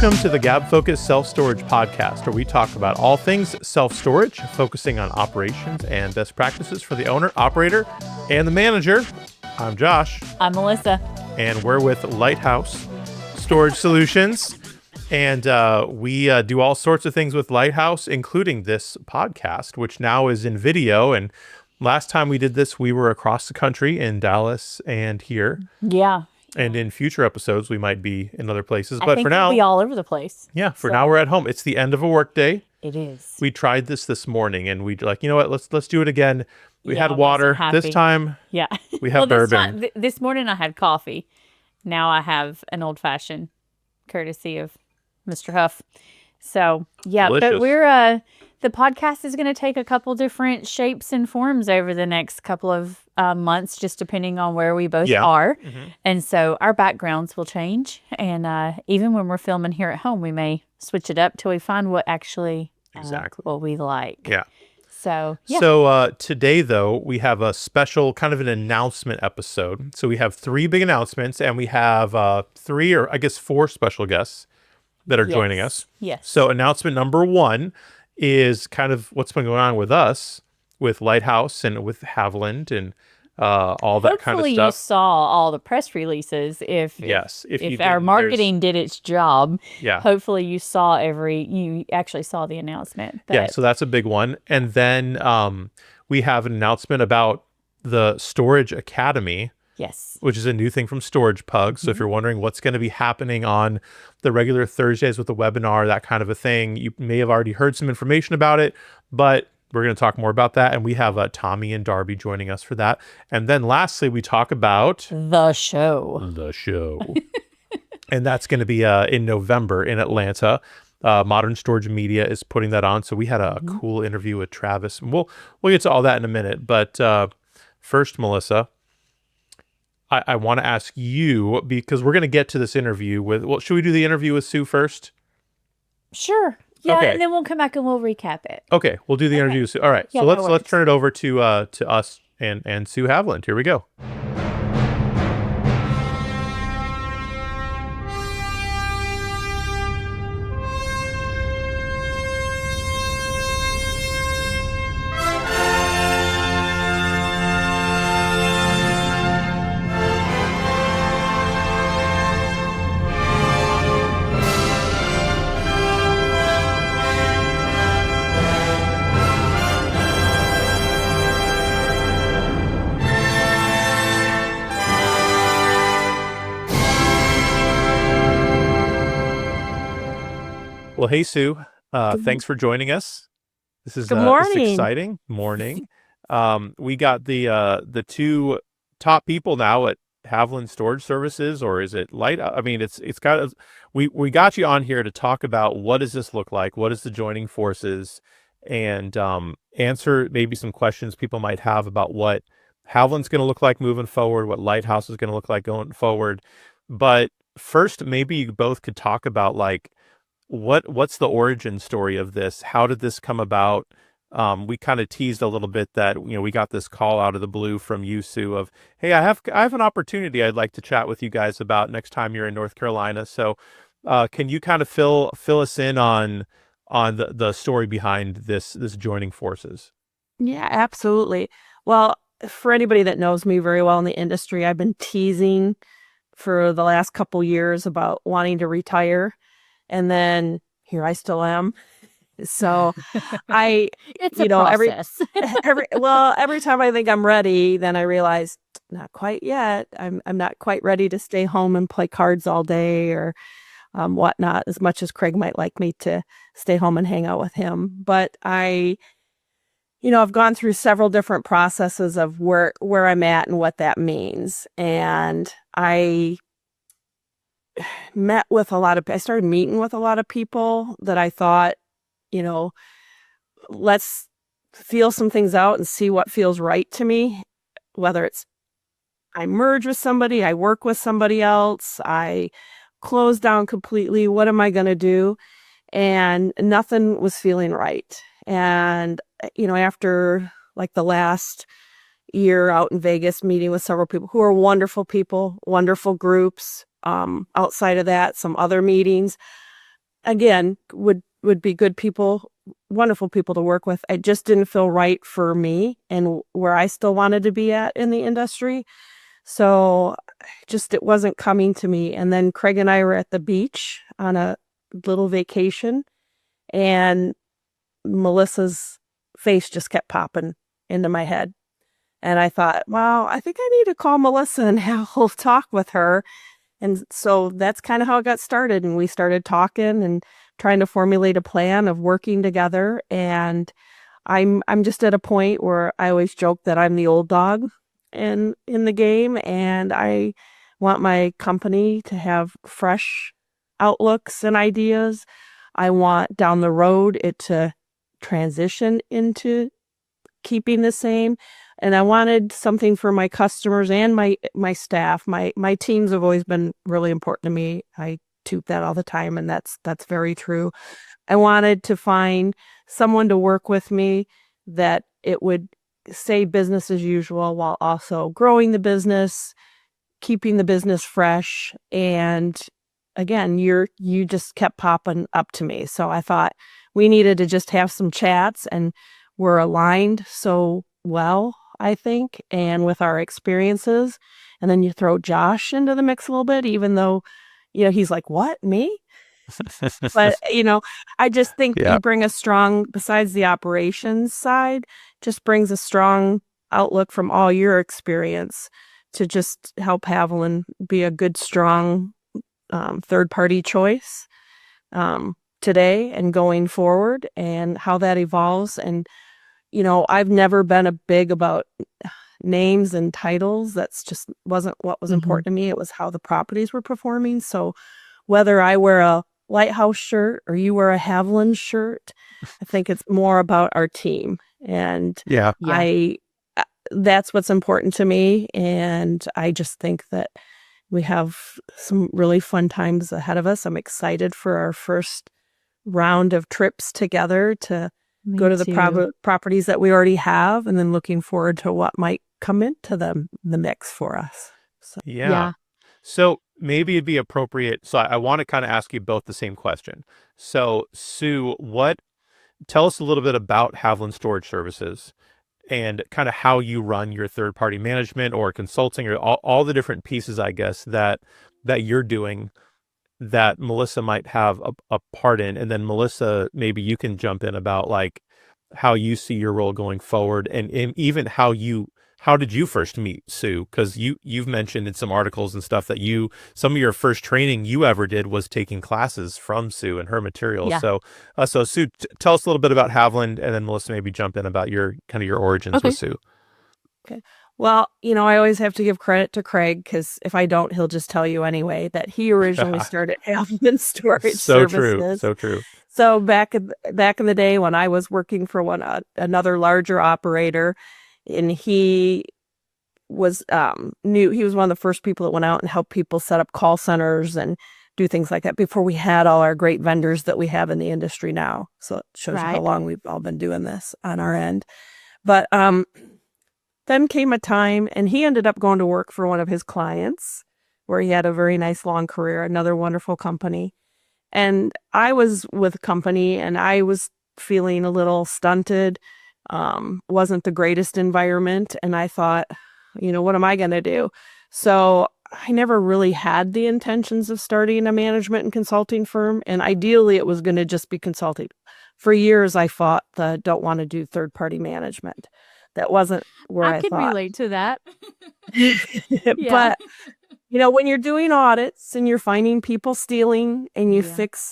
Welcome to the Gabfocus Self-Storage Podcast, where we talk about all things self-storage, focusing on operations and best practices for the owner, operator, and the manager. I'm Josh. I'm Melissa. And we're with Lighthouse Storage Solutions. And we do all sorts of things with Lighthouse, including this podcast, which now is in video. And last time we did this, we were across the country in Dallas and here. Yeah. And in future episodes, we might be in other places. I But think for now, we'll be all over the place. yeah, for now we're at home. It's the end of a work day. It is. We tried this morning, and we like, you know what? Let's do it again. We Yeah, had water I wasn't this happy. time. Yeah. We have bourbon. This morning I had coffee. Now I have an old fashioned, courtesy of Mr. Huff. So yeah, Delicious. but we're the podcast is going to take a couple different shapes and forms over the next couple of months, just depending on where we both are. Mm-hmm. And so our backgrounds will change, and even when we're filming here at home, we may switch it up till we find what actually what we like. Yeah. So yeah. So today, though, we have a special kind of an announcement episode. So we have 3 big announcements, and we have 3 or I guess 4 special guests that are joining us. Yes. So announcement number 1 is kind of what's been going on with us, with Lighthouse and with Haviland and all that kind of Hopefully stuff. you saw all the press releases. If you our didn't, marketing did its job, yeah. hopefully you actually saw the announcement. But Yeah, so that's a big one. And then we have an announcement about the Storage Academy. Yes. Which is a new thing from Storage Pug. So if you're wondering what's going to be happening on the regular Thursdays with the webinar, that kind of a thing, you may have already heard some information about it, but we're going to talk more about that. And we have Tommy and Darby joining us for that. And then lastly, we talk about the show. And that's going to be in November in Atlanta. Modern Storage Media is putting that on. So we had a cool interview with Travis. And we'll get to all that in a minute. But first, Melissa, I want to ask you, because we're going to get to this interview with, well, should we do the interview with Sue first? Sure. Yeah, Okay. and then we'll come back and we'll recap it. Okay, we'll do the interview with Sue. All right, Yeah, so that let's works. turn it over to us and Sue Haviland. Here we go. Well, hey, Sue. Thanks for joining us. This is Good morning. This is exciting. Morning. We got the 2 top people now at Haviland Storage Services, or is it Light? I mean, it's got we got you on here to talk about what does this look like, what is the joining forces, and answer maybe some questions people might have about what Haviland's going to look like moving forward, what Lighthouse is going to look like going forward. But first, maybe you both could talk about like what's the origin story of this? How did this come about? We kind of teased a little bit that, you know, we got this call out of the blue from you, Sue, of, hey, I have an opportunity I'd like to chat with you guys about next time you're in North Carolina. So can you kind of fill us in on the story behind this joining forces? Yeah, absolutely. Well, for anybody that knows me very well in the industry, I've been teasing for the last couple years about wanting to retire. And then here I still am. So It's a every process. every time I think I'm ready, then I realize not quite yet. I'm not quite ready to stay home and play cards all day or whatnot, as much as Craig might like me to stay home and hang out with him. But I've gone through several different processes of where I'm at and what that means. And I started meeting with a lot of people that I thought, let's feel some things out and see what feels right to me, whether it's I merge with somebody, I work with somebody else, I close down completely. What am I going to do? And nothing was feeling right. And, after like the last year out in Vegas, meeting with several people who are wonderful people, wonderful groups. Outside of that, some other meetings, again, would be good people, wonderful people to work with. It just didn't feel right for me and where I still wanted to be at in the industry. So just it wasn't coming to me. And then Craig and I were at the beach on a little vacation, and Melissa's face just kept popping into my head. And I thought, well, I think I need to call Melissa and have a little talk with her. And so that's kind of how it got started. And we started talking and trying to formulate a plan of working together. And I'm just at a point where I always joke that I'm the old dog in the game, and I want my company to have fresh outlooks and ideas. I want down the road it to transition into keeping the same. And I wanted something for my customers and my staff. My teams have always been really important to me. I toot that all the time, and that's very true. I wanted to find someone to work with me that it would say business as usual while also growing the business, keeping the business fresh. And again, you just kept popping up to me. So I thought we needed to just have some chats, and we're aligned so well, I think, and with our experiences. And then you throw Josh into the mix a little bit, even though, he's like, what, me? But, I just think you bring a strong, besides the operations side, just brings a strong outlook from all your experience to just help Haviland be a good, strong third-party choice today and going forward, and how that evolves. And, I've never been a big about names and titles. That's just wasn't what was important to me. It was how the properties were performing. So whether I wear a Lighthouse shirt or you wear a Haviland shirt, I think it's more about our team. And that's what's important to me. And I just think that we have some really fun times ahead of us. I'm excited for our first round of trips together to go to the properties that we already have, and then looking forward to what might come into the mix for us. So. Yeah. So maybe it'd be appropriate. So I want to kind of ask you both the same question. So Sue, tell us a little bit about Haviland Storage Services and kind of how you run your third-party management or consulting, or all the different pieces, I guess, that you're doing that Melissa might have a part in. And then Melissa, maybe you can jump in about like how you see your role going forward, and even how did you first meet Sue? Because you've mentioned in some articles and stuff that some of your first training you ever did was taking classes from Sue and her materials. Yeah. So Sue, tell us a little bit about Haviland, and then Melissa, maybe jump in about your origins with Sue. Okay. Well, I always have to give credit to Craig, because if I don't, he'll just tell you anyway that he originally started Haviland Storage Services. So true. So back in the day when I was working for another larger operator, and he was he was one of the first people that went out and helped people set up call centers and do things like that before we had all our great vendors that we have in the industry now. So it shows you how long we've all been doing this on our end. But then came a time, and he ended up going to work for one of his clients where he had a very nice long career, another wonderful company. And I was with a company, and I was feeling a little stunted. Wasn't the greatest environment. And I thought, what am I going to do? So I never really had the intentions of starting a management and consulting firm. And ideally, it was going to just be consulting. For years, I fought don't want to do third-party management. That wasn't where I thought. I can relate to that. But, when you're doing audits and you're finding people stealing, and you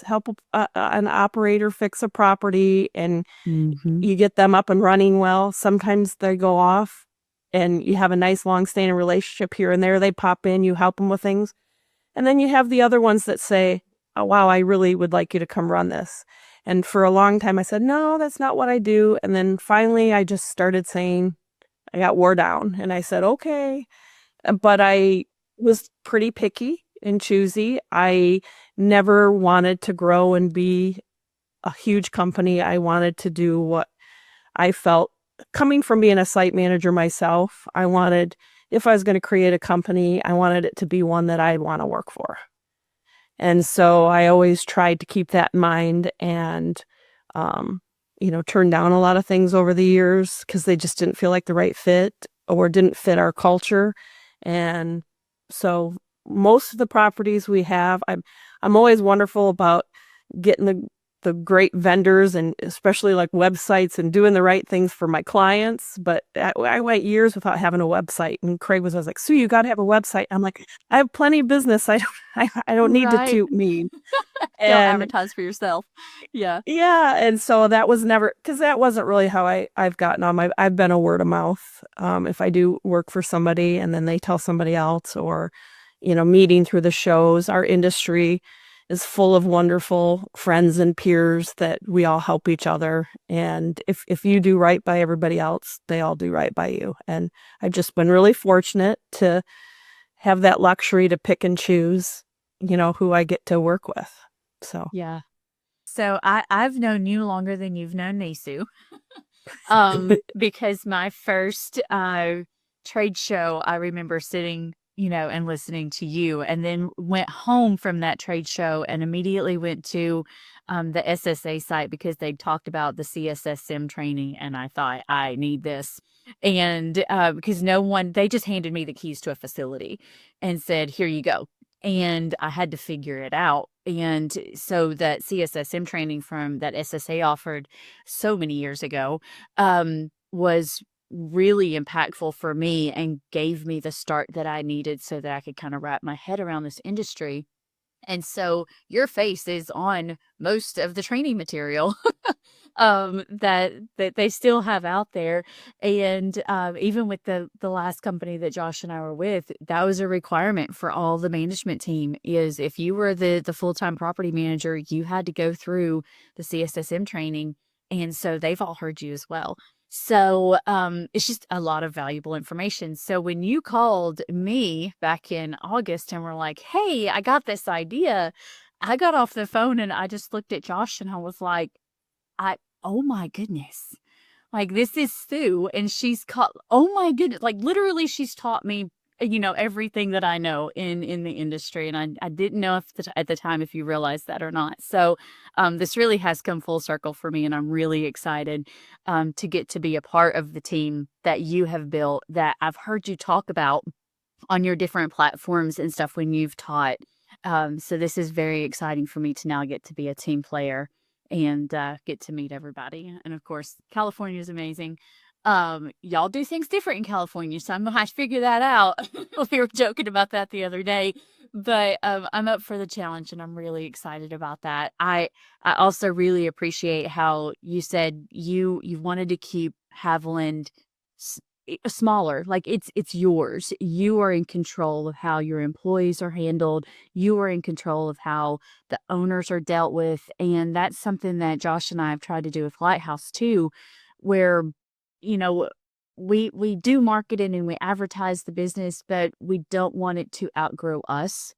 help an operator fix a property, and you get them up and running well, sometimes they go off and you have a nice long-standing relationship here and there. They pop in, you help them with things. And then you have the other ones that say, oh, wow, I really would like you to come run this. And for a long time, I said, no, that's not what I do. And then finally, I just started saying, I got wore down, and I said, okay. But I was pretty picky and choosy. I never wanted to grow and be a huge company. I wanted to do what I felt, coming from being a site manager myself, I wanted, if I was going to create a company, I wanted it to be one that I'd want to work for. And so I always tried to keep that in mind and, turned down a lot of things over the years because they just didn't feel like the right fit or didn't fit our culture. And so most of the properties we have, I'm always wonderful about getting the great vendors and especially like websites and doing the right things for my clients. But I went years without having a website, and Craig was always like, "Sue, you got to have a website." I'm like, "I have plenty of business. I don't need to Right. toot me." Don't And advertise for yourself. Yeah. yeah, and so that was never because that wasn't really how I've gotten on I've been a word of mouth. If I do work for somebody and then they tell somebody else, or meeting through the shows, our industry is full of wonderful friends and peers that we all help each other. And if you do right by everybody else, they all do right by you. And I've just been really fortunate to have that luxury to pick and choose, who I get to work with. So Yeah. So I've known you longer than you've known Nisu. Because my first trade show, I remember sitting, and listening to you, and then went home from that trade show and immediately went to the SSA site because they talked about the CSSM training, and I thought I need this. And because they just handed me the keys to a facility and said, "Here you go." And I had to figure it out. And so that CSSM training from that SSA offered so many years ago was really impactful for me and gave me the start that I needed so that I could kind of wrap my head around this industry. And so your face is on most of the training material that they still have out there. And even with the last company that Josh and I were with, that was a requirement for all the management team, is if you were the full-time property manager, you had to go through the CSSM training. And so they've all heard you as well. So it's just a lot of valuable information. So when you called me back in August and were like, "Hey, I got this idea," I got off the phone and I just looked at Josh and I was like, oh my goodness. Like, this is Sue, and oh my goodness, like literally she's taught me, everything that I know in the industry. And I didn't know at the time if you realized that or not. So this really has come full circle for me, and I'm really excited to get to be a part of the team that you have built, that I've heard you talk about on your different platforms and stuff when you've taught. So this is very exciting for me to now get to be a team player and get to meet everybody. And of course, California is amazing. Y'all do things different in California, so I'm gonna have to figure that out. We were joking about that the other day, but I'm up for the challenge and I'm really excited about that. I also really appreciate how you said you wanted to keep Haviland smaller. Like, it's yours. You are in control of how your employees are handled. You are in control of how the owners are dealt with. And that's something that Josh and I have tried to do with Lighthouse too, where, you know, we do marketing and we advertise the business, but we don't want it to outgrow us,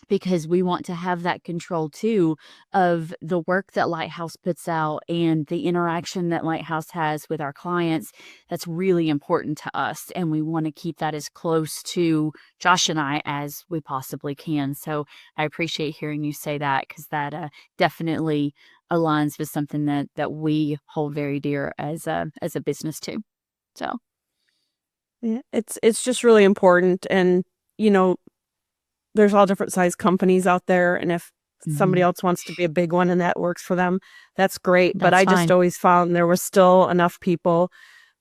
because we want to have that control too of the work that Lighthouse puts out and the interaction that Lighthouse has with our clients. That's really important to us, and we want to keep that as close to Josh and I as we possibly can. So I appreciate hearing you say that, because that definitely aligns with something that we hold very dear as a business too. So yeah, it's just really important. And there's all different size companies out there, and if somebody else wants to be a big one and that works for them, that's great. But I just always found there was still enough people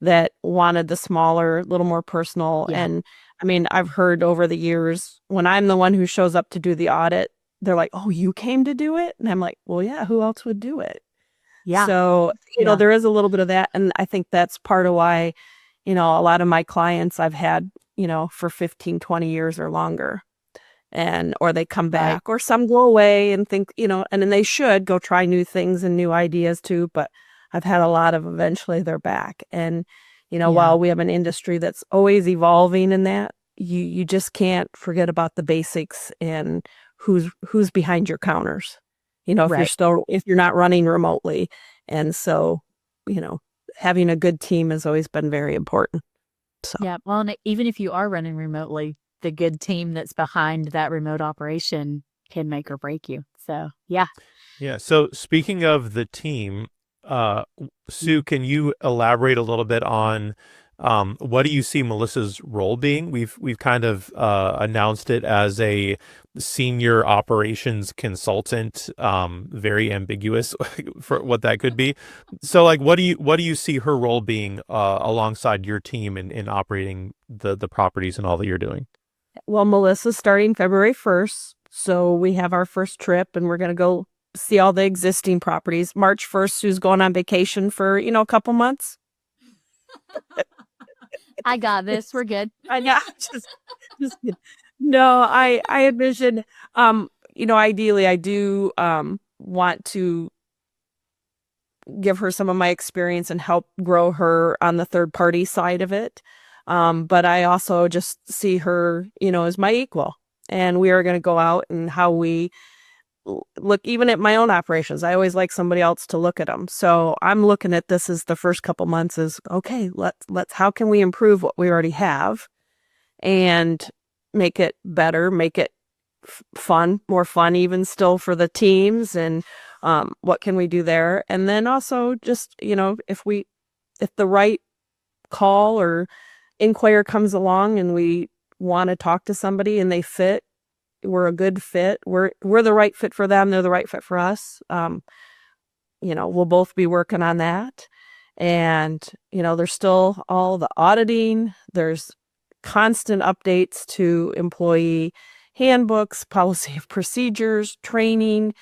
that wanted the smaller, little more personal. Yeah. And I mean, I've heard over the years, when I'm the one who shows up to do the audit, they're like, "Oh, you came to do it?" And I'm like, "Well, yeah, who else would do it?" Yeah. So, there is a little bit of that. And I think that's part of why, a lot of my clients I've had, for 15, 20 years or longer. Or they come back, or some go away and think, and then they should go try new things and new ideas too. But I've had a lot of eventually they're back. And, while we have an industry that's always evolving in that, you just can't forget about the basics and who's behind your counters, if you're not running remotely. And so, having a good team has always been very important. So. Yeah. Well, and even if you are running remotely, the good team that's behind that remote operation can make or break you. So yeah. Yeah. So speaking of the team, Sue, can you elaborate a little bit on what do you see Melissa's role being? We've kind of announced it as a senior operations consultant, very ambiguous for what that could be. So like what do you see her role being alongside your team in operating the properties and all that you're doing? Well, Melissa's starting February 1st. So we have our first trip and we're going to go see all the existing properties. March 1st, Sue's going on vacation for, a couple months. I got this. We're good. I know. Just kidding. No, I envision, ideally I do want to give her some of my experience and help grow her on the third party side of it. But I also just see her, as my equal. And we are going to go out and how we look even at my own operations. I always like somebody else to look at them. So I'm looking at this as the first couple months is, okay, let's how can we improve what we already have and make it better, make it fun, more fun even still for the teams, and what can we do there? And then also just, if the right call or inquiry comes along and we want to talk to somebody and they fit, we're a good fit. We're the right fit for them. They're the right fit for us. We'll both be working on that. And, there's still all the auditing. There's constant updates to employee handbooks, policy of procedures, training.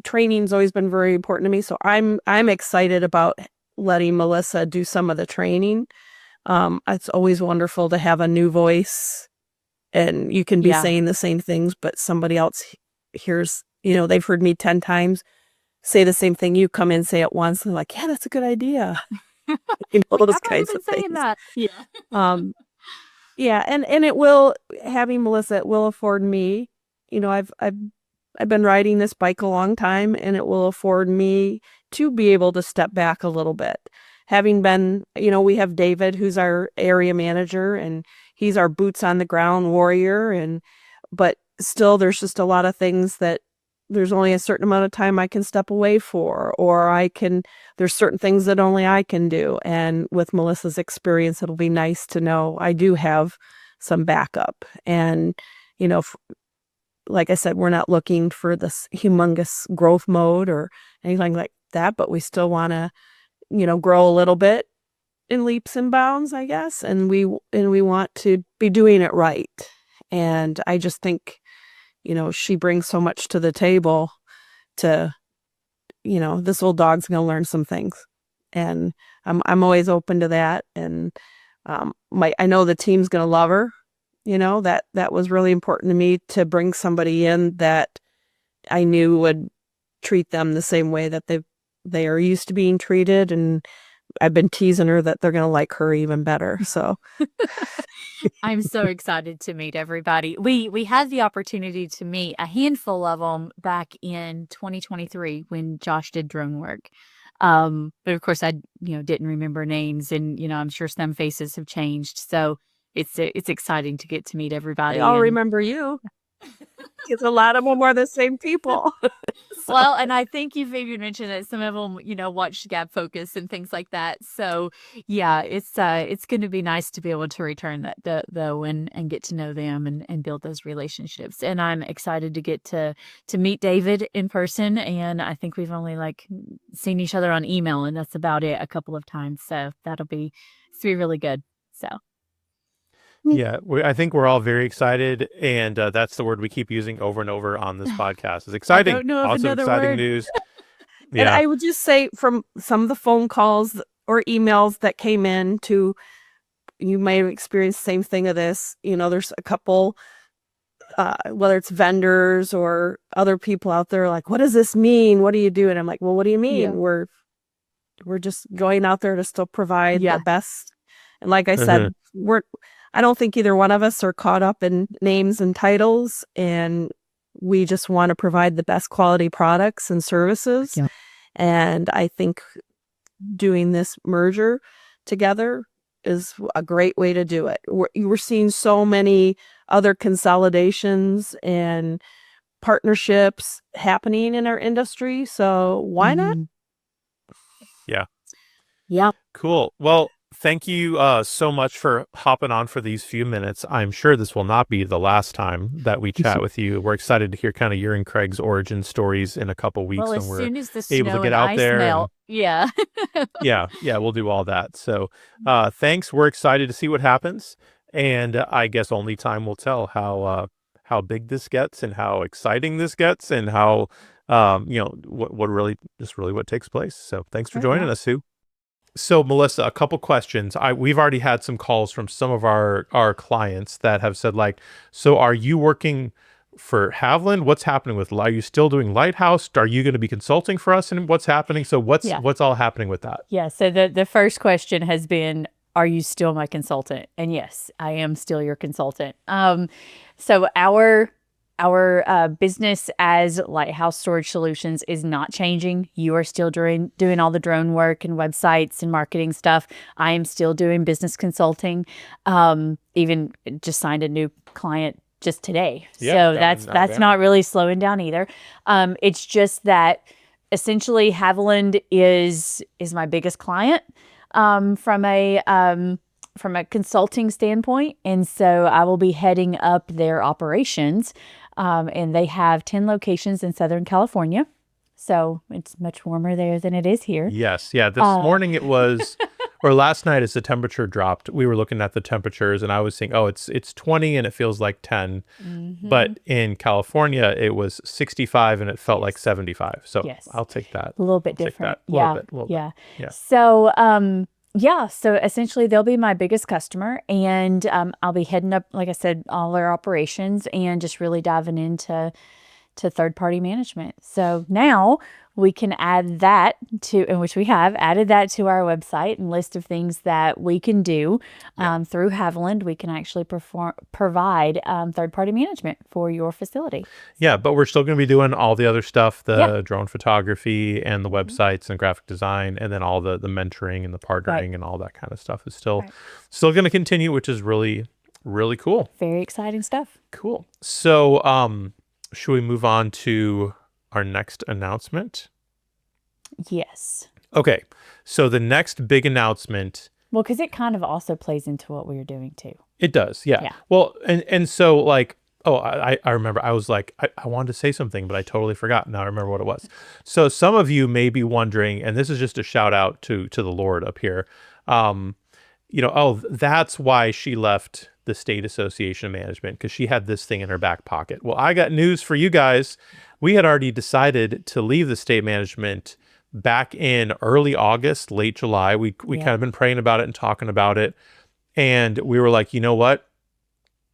Training's always been very important to me. So I'm excited about letting Melissa do some of the training. It's always wonderful to have a new voice. And you can be saying the same things, but somebody else hears, they've heard me 10 times say the same thing. You come in, say it once, and they're like, yeah, that's a good idea. Those kinds of things. That. Yeah. And it will, having Melissa, it will afford me, I've been riding this bike a long time, and it will afford me to be able to step back a little bit. Having been, we have David, who's our area manager, and he's our boots on the ground warrior. But still, there's just a lot of things that there's only a certain amount of time I can step away for, or there's certain things that only I can do. And with Melissa's experience, it'll be nice to know I do have some backup. And, like I said, we're not looking for this humongous growth mode or anything like that, but we still want to, grow a little bit in leaps and bounds, I guess. And we want to be doing it right. And I just think, she brings so much to the table to, this old dog's going to learn some things. And I'm always open to that. And I know the team's going to love her. That was really important to me, to bring somebody in that I knew would treat them the same way that they are used to being treated. And I've been teasing her that they're going to like her even better. So I'm so excited to meet everybody. We had the opportunity to meet a handful of them back in 2023 when Josh did drone work. But of course I, didn't remember names, and, I'm sure some faces have changed. So it's exciting to get to meet everybody. They all remember you. Because a lot of them are the same people. Well, and I think you've even mentioned that some of them, watched Gabfocus and things like that. So yeah, it's going to be nice to be able to return that though, and get to know them and build those relationships. And I'm excited to get to meet David in person. And I think we've only seen each other on email, and that's about it a couple of times. So it's be really good. So. Yeah, I think we're all very excited, and that's the word we keep using over and over on this podcast. It's exciting. I don't know of also another exciting word. News. Yeah. And I would just say, from some of the phone calls or emails that came in to, you may have experienced the same thing of this. There's a couple, whether it's vendors or other people out there, like, what does this mean? What do you do? And I'm like, well, what do you mean? Yeah. We're just going out there to still provide the best. And like I said, I don't think either one of us are caught up in names and titles, and we just want to provide the best quality products and services. Yeah. And I think doing this merger together, is a great way to do it. We're seeing so many other consolidations and partnerships happening in our industry. So why not? Mhm. Yeah. Yeah. Cool. Well, thank you so much for hopping on for these few minutes. I'm sure this will not be the last time that we chat with you. We're excited to hear kind of your and Craig's origin stories in a couple weeks Well, as when we're soon as the able to snow get and out ice there. melt, yeah. Yeah, we'll do all that. So thanks. We're excited to see what happens. And I guess only time will tell how big this gets and how exciting this gets and how, what really what takes place. So thanks for Oh, joining yeah. us, Sue. So Melissa, a couple questions. We've already had some calls from some of our clients that have said like, so are you working for Haviland? What's happening with, are you still doing Lighthouse? Are you going to be consulting for us and what's happening? So Yeah. what's all happening with that? Yeah. So the first question has been, are you still my consultant? And yes, I am still your consultant. So our business as Lighthouse Storage Solutions is not changing. You are still doing all the drone work and websites and marketing stuff. I am still doing business consulting. Even just signed a new client just today. Yeah, So that's not really slowing down either. It's just that essentially Haviland is my biggest client from a consulting standpoint, and so I will be heading up their operations. And they have 10 locations in Southern California. So it's much warmer there than it is here. Yes. Yeah. This morning it was, or last night as the temperature dropped, we were looking at the temperatures and I was saying, oh, it's 20 and it feels like 10. Mm-hmm. But in California, it was 65 and it felt like 75. So Yes. I'll take that. A little bit I'll take different. that. Yeah. Little Yeah. bit. Yeah. So, so essentially they'll be my biggest customer, and I'll be heading up, like I said, all their operations and just really diving into third-party management. So now we can add that to, in which we have added that to our website and list of things that we can do through Haviland. We can actually provide third-party management for your facility. Yeah, but we're still going to be doing all the other stuff, the drone photography and the websites and graphic design, and then all the mentoring and the partnering and all that kind of stuff is still going to continue, which is really, really cool. Very exciting stuff. Cool. So should we move on to our next announcement? Yes. Okay. So the next big announcement. Well, because it kind of also plays into what we were doing too. It does. Yeah. Well, and so like, I remember I was like, I wanted to say something, but I totally forgot. Now I remember what it was. So some of you may be wondering, and this is just a shout out to the Lord up here. That's why she left the State Association of Management, because she had this thing in her back pocket. Well, I got news for you guys. We had already decided to leave the state management back in early August, late July. We kind of been praying about it and talking about it. And we were like, you know what?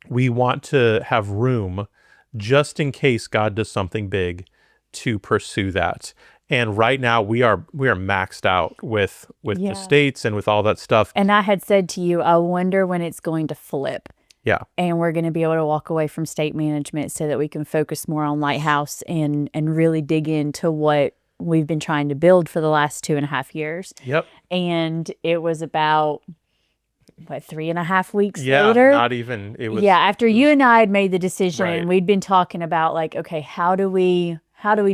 We want to have room just in case God does something big to pursue that. And right now we are maxed out with the states and with all that stuff. And I had said to you, I wonder when it's going to flip. Yeah. And we're going to be able to walk away from state management so that we can focus more on Lighthouse and really dig into what we've been trying to build for the last 2.5 years. Yep. And it was about 3.5 weeks later. later. Not even. It was. Yeah. After you and I had made the decision, Right. and we'd been talking about like, okay, how do we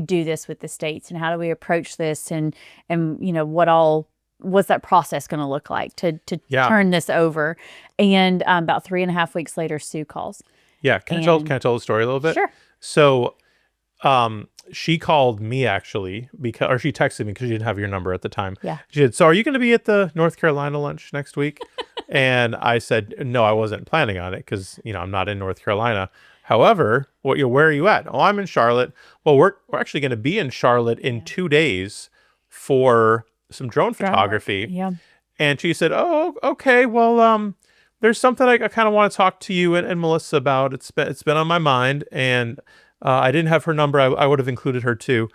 do this with the states, and how do we approach this, and what's that process going to look like to turn this over? And about 3.5 weeks later, Sue calls. Yeah. Can I tell the story a little bit? Sure. So, she called me actually or she texted me because she didn't have your number at the time. Yeah. She said, so are you going to be at the North Carolina lunch next week? And I said, no, I wasn't planning on it because, I'm not in North Carolina. However, where are you at? Oh, I'm in Charlotte. Well, we're actually going to be in Charlotte in 2 days for some drone photography. Yeah. And she said, oh, okay. Well, there's something I kind of want to talk to you and Melissa about. It's been on my mind, and I didn't have her number. I would have included her too.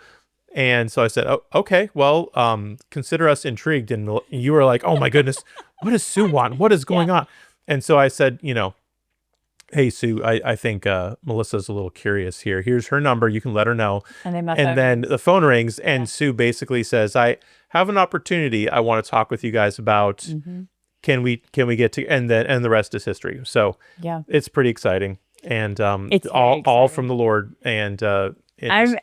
And so I said, oh, okay, well, consider us intrigued. And you were like, oh my goodness, what does Sue want? What is going on? And so I said, hey, Sue, I think Melissa's a little curious here. Here's her number. You can let her know. And then the phone rings, and Sue basically says, I have an opportunity I want to talk with you guys about. Mm-hmm. can we get to, and the rest is history. So Yeah. it's pretty exciting, and It's all very exciting. from the Lord, and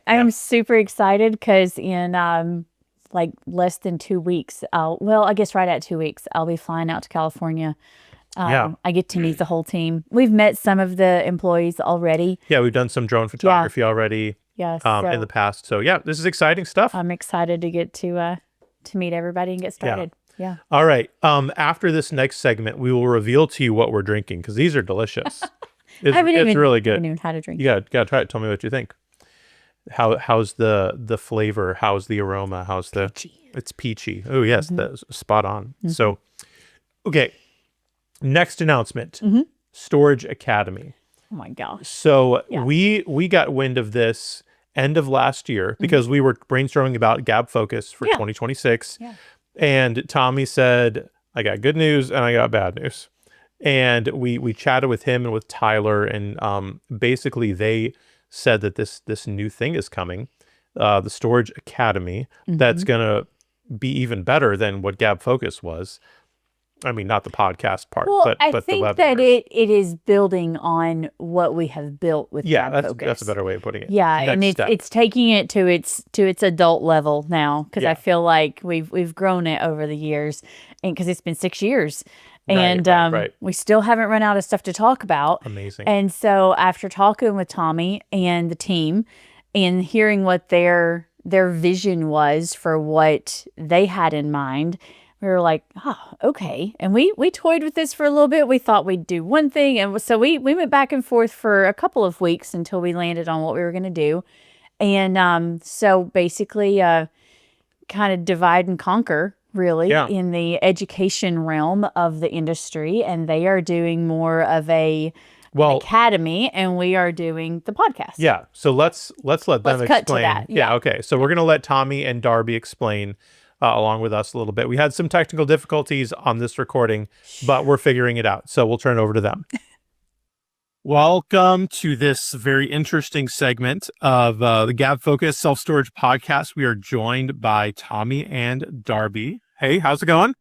I'm super excited because in like less than 2 weeks, I guess right at 2 weeks, I'll be flying out to California. Yeah. I get to meet the whole team. We've met some of the employees already. Yeah, we've done some drone photography already Yeah, in so the past. So yeah, this is exciting stuff. I'm excited to get to meet everybody and get started. Yeah. All right. After this next segment, we will reveal to you what we're drinking because these are delicious. It's really good. I haven't even had a drink. You gotta try it. Tell me what you think. How's the flavor? How's the aroma? How's the Peachy. It's peachy. Oh yes, that's spot on. So, okay. Next announcement. Storage Academy. Oh my gosh. So we got wind of this end of last year because we were brainstorming about Gabfocus for 2026. Yeah. And Tommy said, I got good news and I got bad news. And we chatted with him and with Tyler, and basically they said that this new thing is coming, the Storage Academy, that's going to be even better than what Gabfocus was. I mean, not the podcast part, but I the think web. that it is building on what we have built with Gabfocus. That's a better way of putting it. Yeah, Next and step. it's taking it to its adult level now, because I feel like we've grown it over the years, and because it's been 6 years, and right. we still haven't run out of stuff to talk about. Amazing. And so after talking with Tommy and the team and hearing what their vision was for what they had in mind, we were like, oh, okay. And we toyed with this for a little bit. We thought we'd do one thing. And so we went back and forth for a couple of weeks until we landed on what we were going to do. And so basically kind of divide and conquer, really, in the education realm of the industry. And they are doing more of an academy, and we are doing the podcast. Yeah. So let's let them explain. Cut to that. Yeah. Okay. So we're going to let Tommy and Darby explain along with us a little bit. We had some technical difficulties on this recording, but we're figuring it out. So we'll turn it over to them. Welcome to this very interesting segment of the Gabfocus Self-Storage Podcast. We are joined by Tommy and Darby. Hey, how's it going?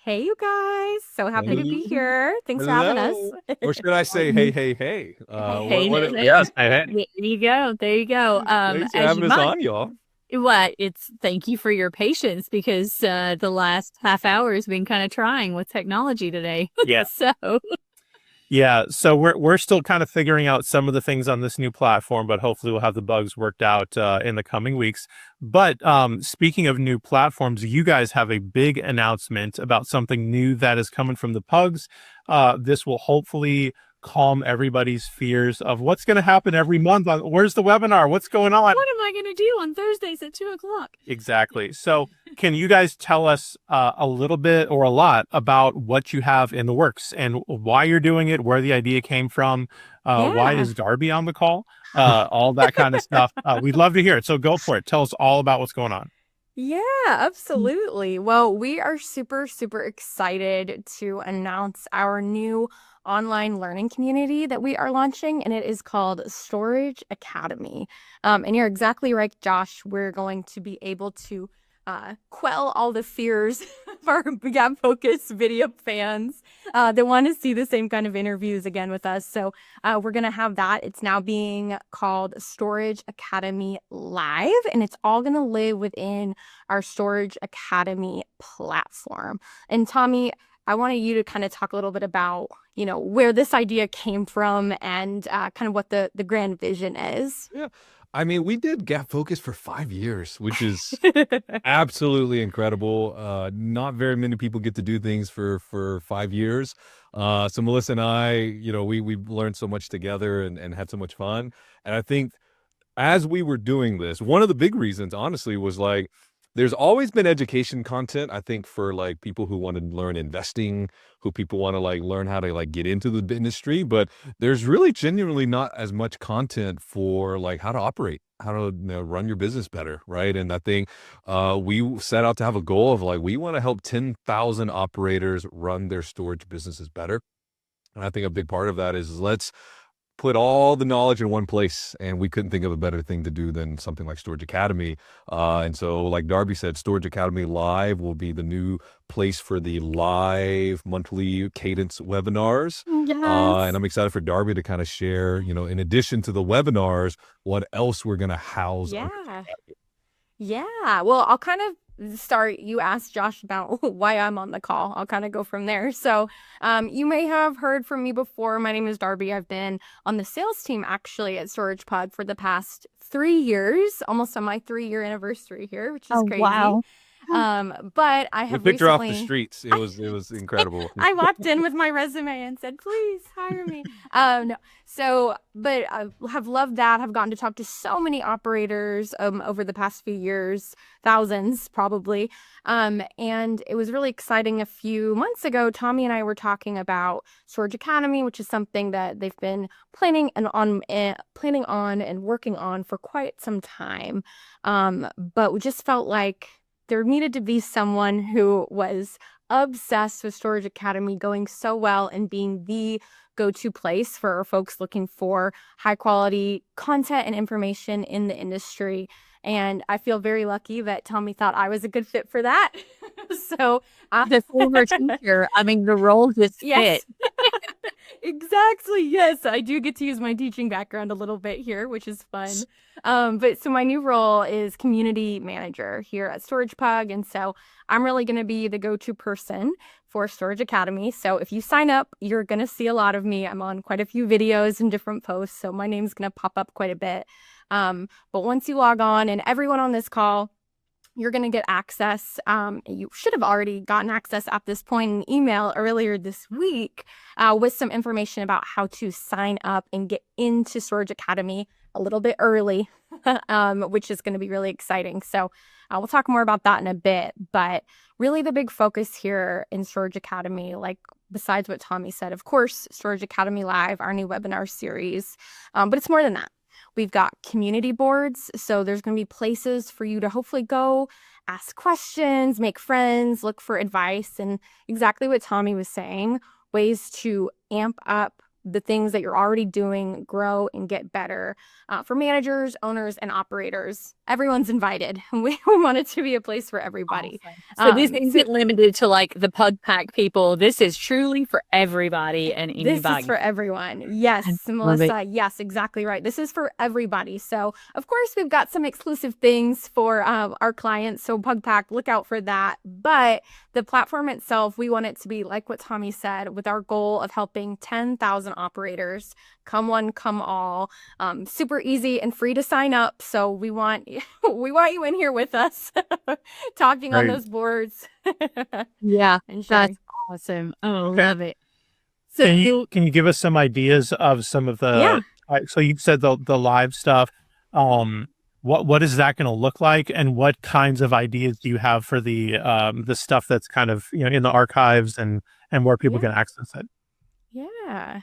Hey, you guys. So happy to be here. Thanks for having us. Or should I say, hey? Hey, Yes. there you go. There you go. Thanks for having us on, y'all. It's thank you for your patience, because the last half hour has been kind of trying with technology today. Yeah. So we're still kind of figuring out some of the things on this new platform, but hopefully we'll have the bugs worked out in the coming weeks. But speaking of new platforms, you guys have a big announcement about something new that is coming from the pugs. This will hopefully calm everybody's fears of what's going to happen every month. Where's the webinar? What's going on? What am I going to do on Thursdays at 2:00? Exactly. So can you guys tell us a little bit or a lot about what you have in the works and why you're doing it, where the idea came from, why is Darby on the call, all that kind of stuff. We'd love to hear it. So go for it. Tell us all about what's going on. Yeah, absolutely. Well, we are super, super excited to announce our new online learning community that we are launching, and it is called Storage Academy. And you're exactly right, Josh. We're going to be able to quell all the fears of our Gabfocus video fans that want to see the same kind of interviews again with us. So we're going to have that. It's now being called Storage Academy Live, and it's all going to live within our Storage Academy platform. And Tommy, I wanted you to kind of talk a little bit about, where this idea came from and kind of what the grand vision is. Yeah. I mean, we did Gabfocus for 5 years, which is absolutely incredible. Not very many people get to do things for 5 years. So Melissa and I, we learned so much together and had so much fun. And I think as we were doing this, one of the big reasons, honestly, was like, there's always been education content, I think, for like people who want to learn investing, who people want to like learn how to like get into the industry, but there's really genuinely not as much content for like how to operate, how to run your business better, right? And I think we set out to have a goal of like, we want to help 10,000 operators run their storage businesses better. And I think a big part of that is let's put all the knowledge in one place, and we couldn't think of a better thing to do than something like Storage Academy. And so, like Darby said, Storage Academy Live will be the new place for the live monthly cadence webinars. And I'm excited for Darby to kind of share, in addition to the webinars, what else we're going to house. Yeah. Well, I'll kind of start. You asked Josh about why I'm on the call. I'll kind of go from there. So you may have heard from me before. My name is Darby. I've been on the sales team actually at StoragePod for the past 3 years, almost on my 3-year anniversary here, which is crazy. Wow. But I have We picked her off the recently streets. It was incredible. I walked in with my resume and said, please hire me. No. So, but I have loved that. I've gotten to talk to so many operators over the past few years, thousands probably. And it was really exciting. A few months ago, Tommy and I were talking about Storage Academy, which is something that they've been planning on and working on for quite some time. But we just felt like there needed to be someone who was obsessed with Storage Academy going so well and being the go-to place for folks looking for high quality content and information in the industry. And I feel very lucky that Tommy thought I was a good fit for that. So The former teacher, I mean, the role just yes. fit. Exactly. Yes, I do get to use my teaching background a little bit here, which is fun. But so my new role is community manager here at StoragePug. And so I'm really going to be the go-to person for Storage Academy. So if you sign up, you're going to see a lot of me. I'm on quite a few videos and different posts. So my name's going to pop up quite a bit. But once you log on, and everyone on this call, you're going to get access. You should have already gotten access at this point in email earlier this week with some information about how to sign up and get into Storage Academy a little bit early, which is going to be really exciting. So we'll talk more about that in a bit. But really the big focus here in Storage Academy, like besides what Tommy said, of course, Storage Academy Live, our new webinar series, but it's more than that. We've got community boards, so there's going to be places for you to hopefully go ask questions, make friends, look for advice, and exactly what Tommy was saying, ways to amp up the things that you're already doing, grow and get better. For managers, owners, and operators, everyone's invited. We want it to be a place for everybody. Awesome. So this isn't limited to like the Pug Pack people. This is truly for everybody and anybody. This is for everyone. Yes, Melissa. Yes, exactly right. This is for everybody. So, of course, we've got some exclusive things for our clients. So, Pug Pack, look out for that. But the platform itself, we want it to be like what Tommy said, with our goal of helping 10,000 operators. Come one, come all. Super easy and free to sign up. So we want you in here with us, talking on those boards. Yeah, and that's awesome. Oh, love it. So Can you give us some ideas of some of the? So you said the live stuff. What is that going to look like, and what kinds of ideas do you have for the stuff that's kind of in the archives and where people can access it? Yeah.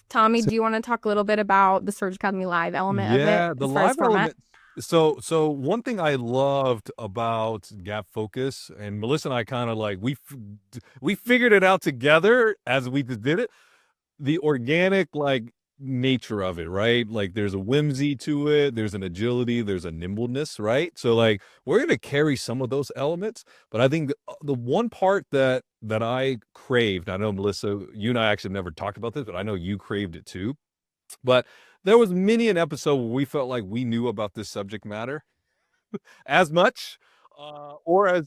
Tommy, do you want to talk a little bit about the Storage Academy Live element of it? Yeah, the live element. So one thing I loved about Gabfocus, and Melissa and I kind of like we figured it out together as we did it. The organic nature of it, right? Like there's a whimsy to it, there's an agility, there's a nimbleness, right? So like we're gonna carry some of those elements, but I think the one part that I craved, I know Melissa, you and I actually never talked about this, but I know you craved it too. But there was many an episode where we felt like we knew about this subject matter as much, or as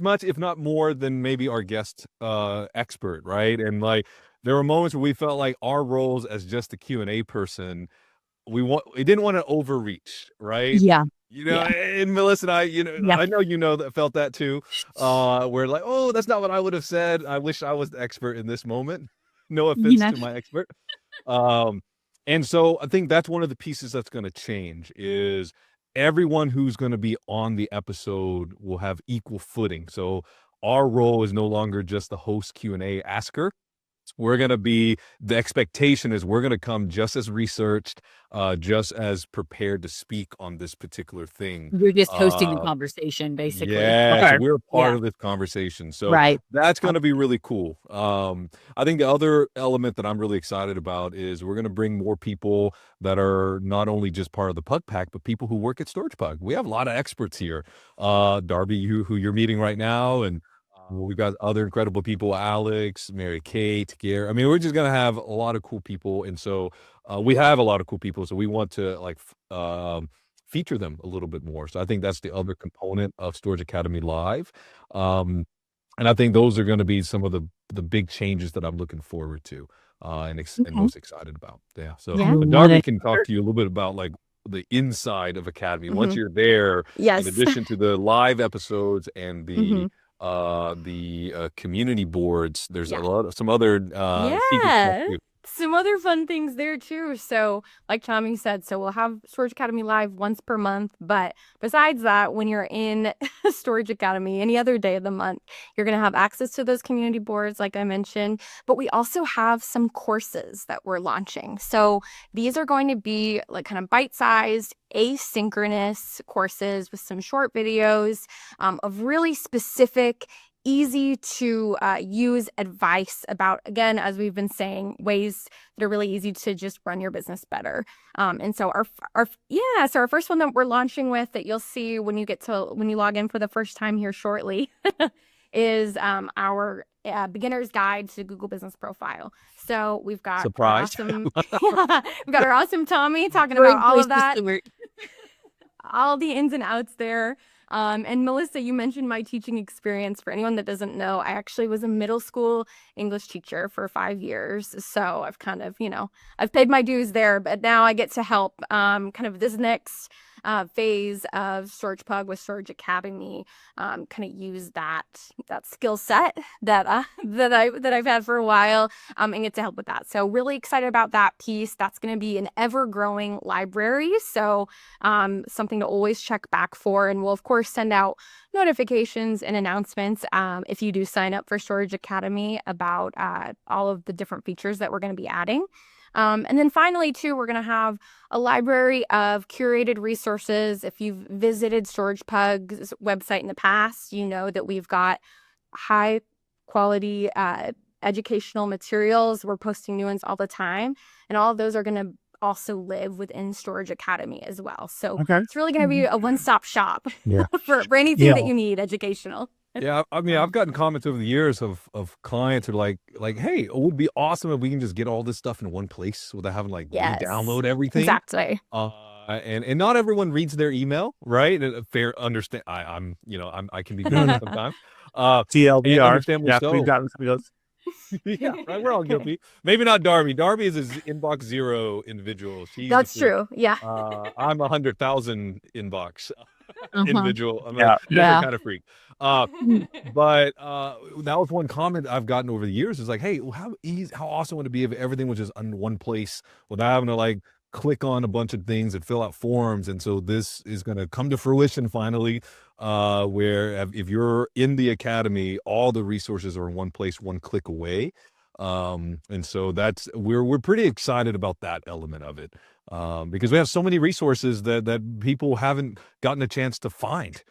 much, if not more, than maybe our guest expert, right? And like there were moments where we felt like our roles as just the Q&A person, we didn't want to overreach, right? yeah. And Melissa and I, I know that felt that too. We're like, oh, that's not what I would have said. I wish I was the expert in this moment. No offense to my expert. And so I think that's one of the pieces that's going to change is everyone who's going to be on the episode will have equal footing. So our role is no longer just the host Q&A asker. the expectation is we're going to come just as researched, just as prepared to speak on this particular thing. You're just hosting the conversation, basically. Yeah, so Okay. we're part Yeah. of this conversation. So Right. that's going to be really cool. I think the other element that I'm really excited about is we're going to bring more people that are not only just part of the Pug Pack, but people who work at Storage Pug. We have a lot of experts here. Darby, who you're meeting right now, and we've got other incredible people, Alex, Mary Kate, Gary. I mean, we're just going to have a lot of cool people. And so we have a lot of cool people. So we want to feature them a little bit more. So I think that's the other component of Storage Academy Live. And I think those are going to be some of the big changes that I'm looking forward to and most excited about. Yeah. So Yeah. but Darby can talk to you a little bit about like the inside of Academy. Once you're there, Yes. in addition to the live episodes and the community boards, there's Yeah. a lot of some other secret stuff too. Some other fun things there too. So, like Tommy said, so we'll have Storage Academy Live once per month. But besides that, when you're in Storage Academy any other day of the month, you're going to have access to those community boards, like I mentioned. But we also have some courses that we're launching. So these are going to be like kind of bite-sized, asynchronous courses with some short videos of really specific, easy to use advice about, again, as we've been saying, ways that are really easy to just run your business better. And so our first one that we're launching with, that you'll see when you log in for the first time here shortly, is our beginner's guide to Google Business Profile. So we've got Surprise. we've got our awesome Tommy talking about all of that, all the ins and outs there. And Melissa, you mentioned my teaching experience. For anyone that doesn't know, I actually was a middle school English teacher for 5 years. So I've kind of, I've paid my dues there, but now I get to help kind of this next phase of Storage Pug with Storage Academy, kind of use that skill set that I've had for a while, and get to help with that. So really excited about that piece. That's going to be an ever-growing library. So something to always check back for, and we'll of course send out notifications and announcements if you do sign up for Storage Academy about all of the different features that we're going to be adding. And then finally, too, we're going to have a library of curated resources. If you've visited Storage Pug's website in the past, you know that we've got high quality educational materials. We're posting new ones all the time, and all of those are going to also live within Storage Academy as well. So it's really going to be a one-stop shop for anything that you need educational. Yeah, I mean, I've gotten comments over the years of clients who are like, hey, it would be awesome if we can just get all this stuff in one place without having to download everything. Exactly. And not everyone reads their email, right? And fair understand. I can be good sometimes. TLDR. Understandably so. We've gotten some of those. Yeah, right. We're all guilty. Maybe not Darby. Darby is an inbox zero individual. That's true. Yeah. I'm 100,000 inbox individual. I'm a different kind of freak. But that was one comment I've gotten over the years. Is like, hey, how awesome would it be if everything was just in one place without having to click on a bunch of things and fill out forms. And so this is going to come to fruition finally, where if you're in the academy, all the resources are in one place, one click away. And so we're pretty excited about that element of it, because we have so many resources that people haven't gotten a chance to find,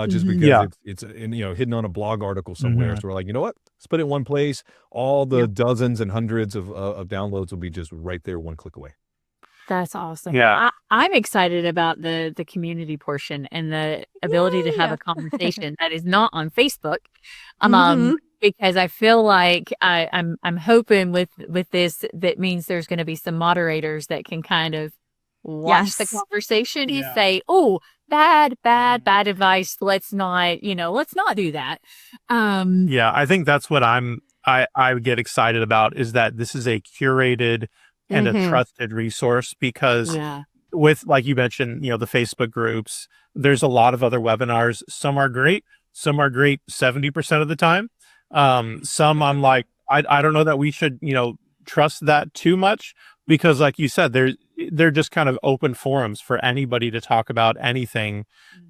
just because it's hidden on a blog article somewhere. So we're like, you know what? Let's put it in one place. All the dozens and hundreds of downloads will be just right there, one click away. That's awesome. Yeah. I'm excited about the community portion and the ability to have a conversation that is not on Facebook. Because I feel like I'm hoping with this, that means there's going to be some moderators that can kind of watch the conversation and say, oh, bad advice. Let's not do that. I think that's what I get excited about, is that this is a curated and a trusted resource, because with, like you mentioned, the Facebook groups, there's a lot of other webinars. Some are great 70% of the time. Some I'm like, I don't know that we should, trust that too much, because like you said, they're just kind of open forums for anybody to talk about anything.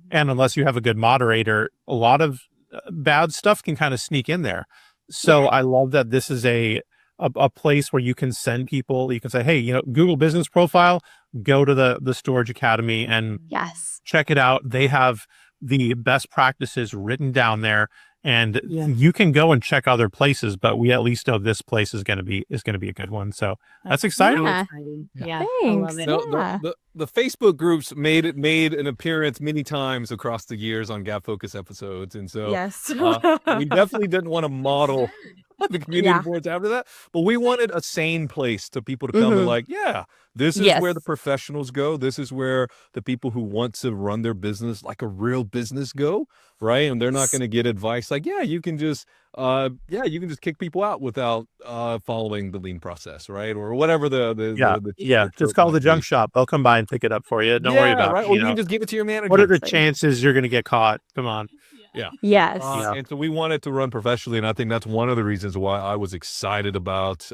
And unless you have a good moderator, a lot of bad stuff can kind of sneak in there. So I love that this is a a place where you can send people. You can say, hey, Google Business Profile, go to the Storage Academy and Yes. check it out. They have the best practices written down there, and Yeah. you can go and check other places, but we at least know this place is going to be a good one. So that's exciting. Yeah. exciting. Yeah. Yeah. I Thanks. love it. No, Yeah. the Facebook groups made an appearance many times across the years on Gabfocus episodes, and so Yes. we definitely didn't want to model the community Yeah. boards after that, but we wanted a sane place to people to come and Mhm. like, yeah, this is Yes. where the professionals go. This is where the people who want to run their business like a real business go, right? And they're not going to get advice like, yeah, you can just kick people out without following the lean process, right? Or whatever the Just trope call might the junk be. shop. They'll come by and pick it up for you. Don't worry about right. Or you can just give it to your manager. what are the Like, chances you're going to get caught? Come on. yeah. Yes. Yeah. And so we wanted to run professionally, and I think that's one of the reasons why I was excited about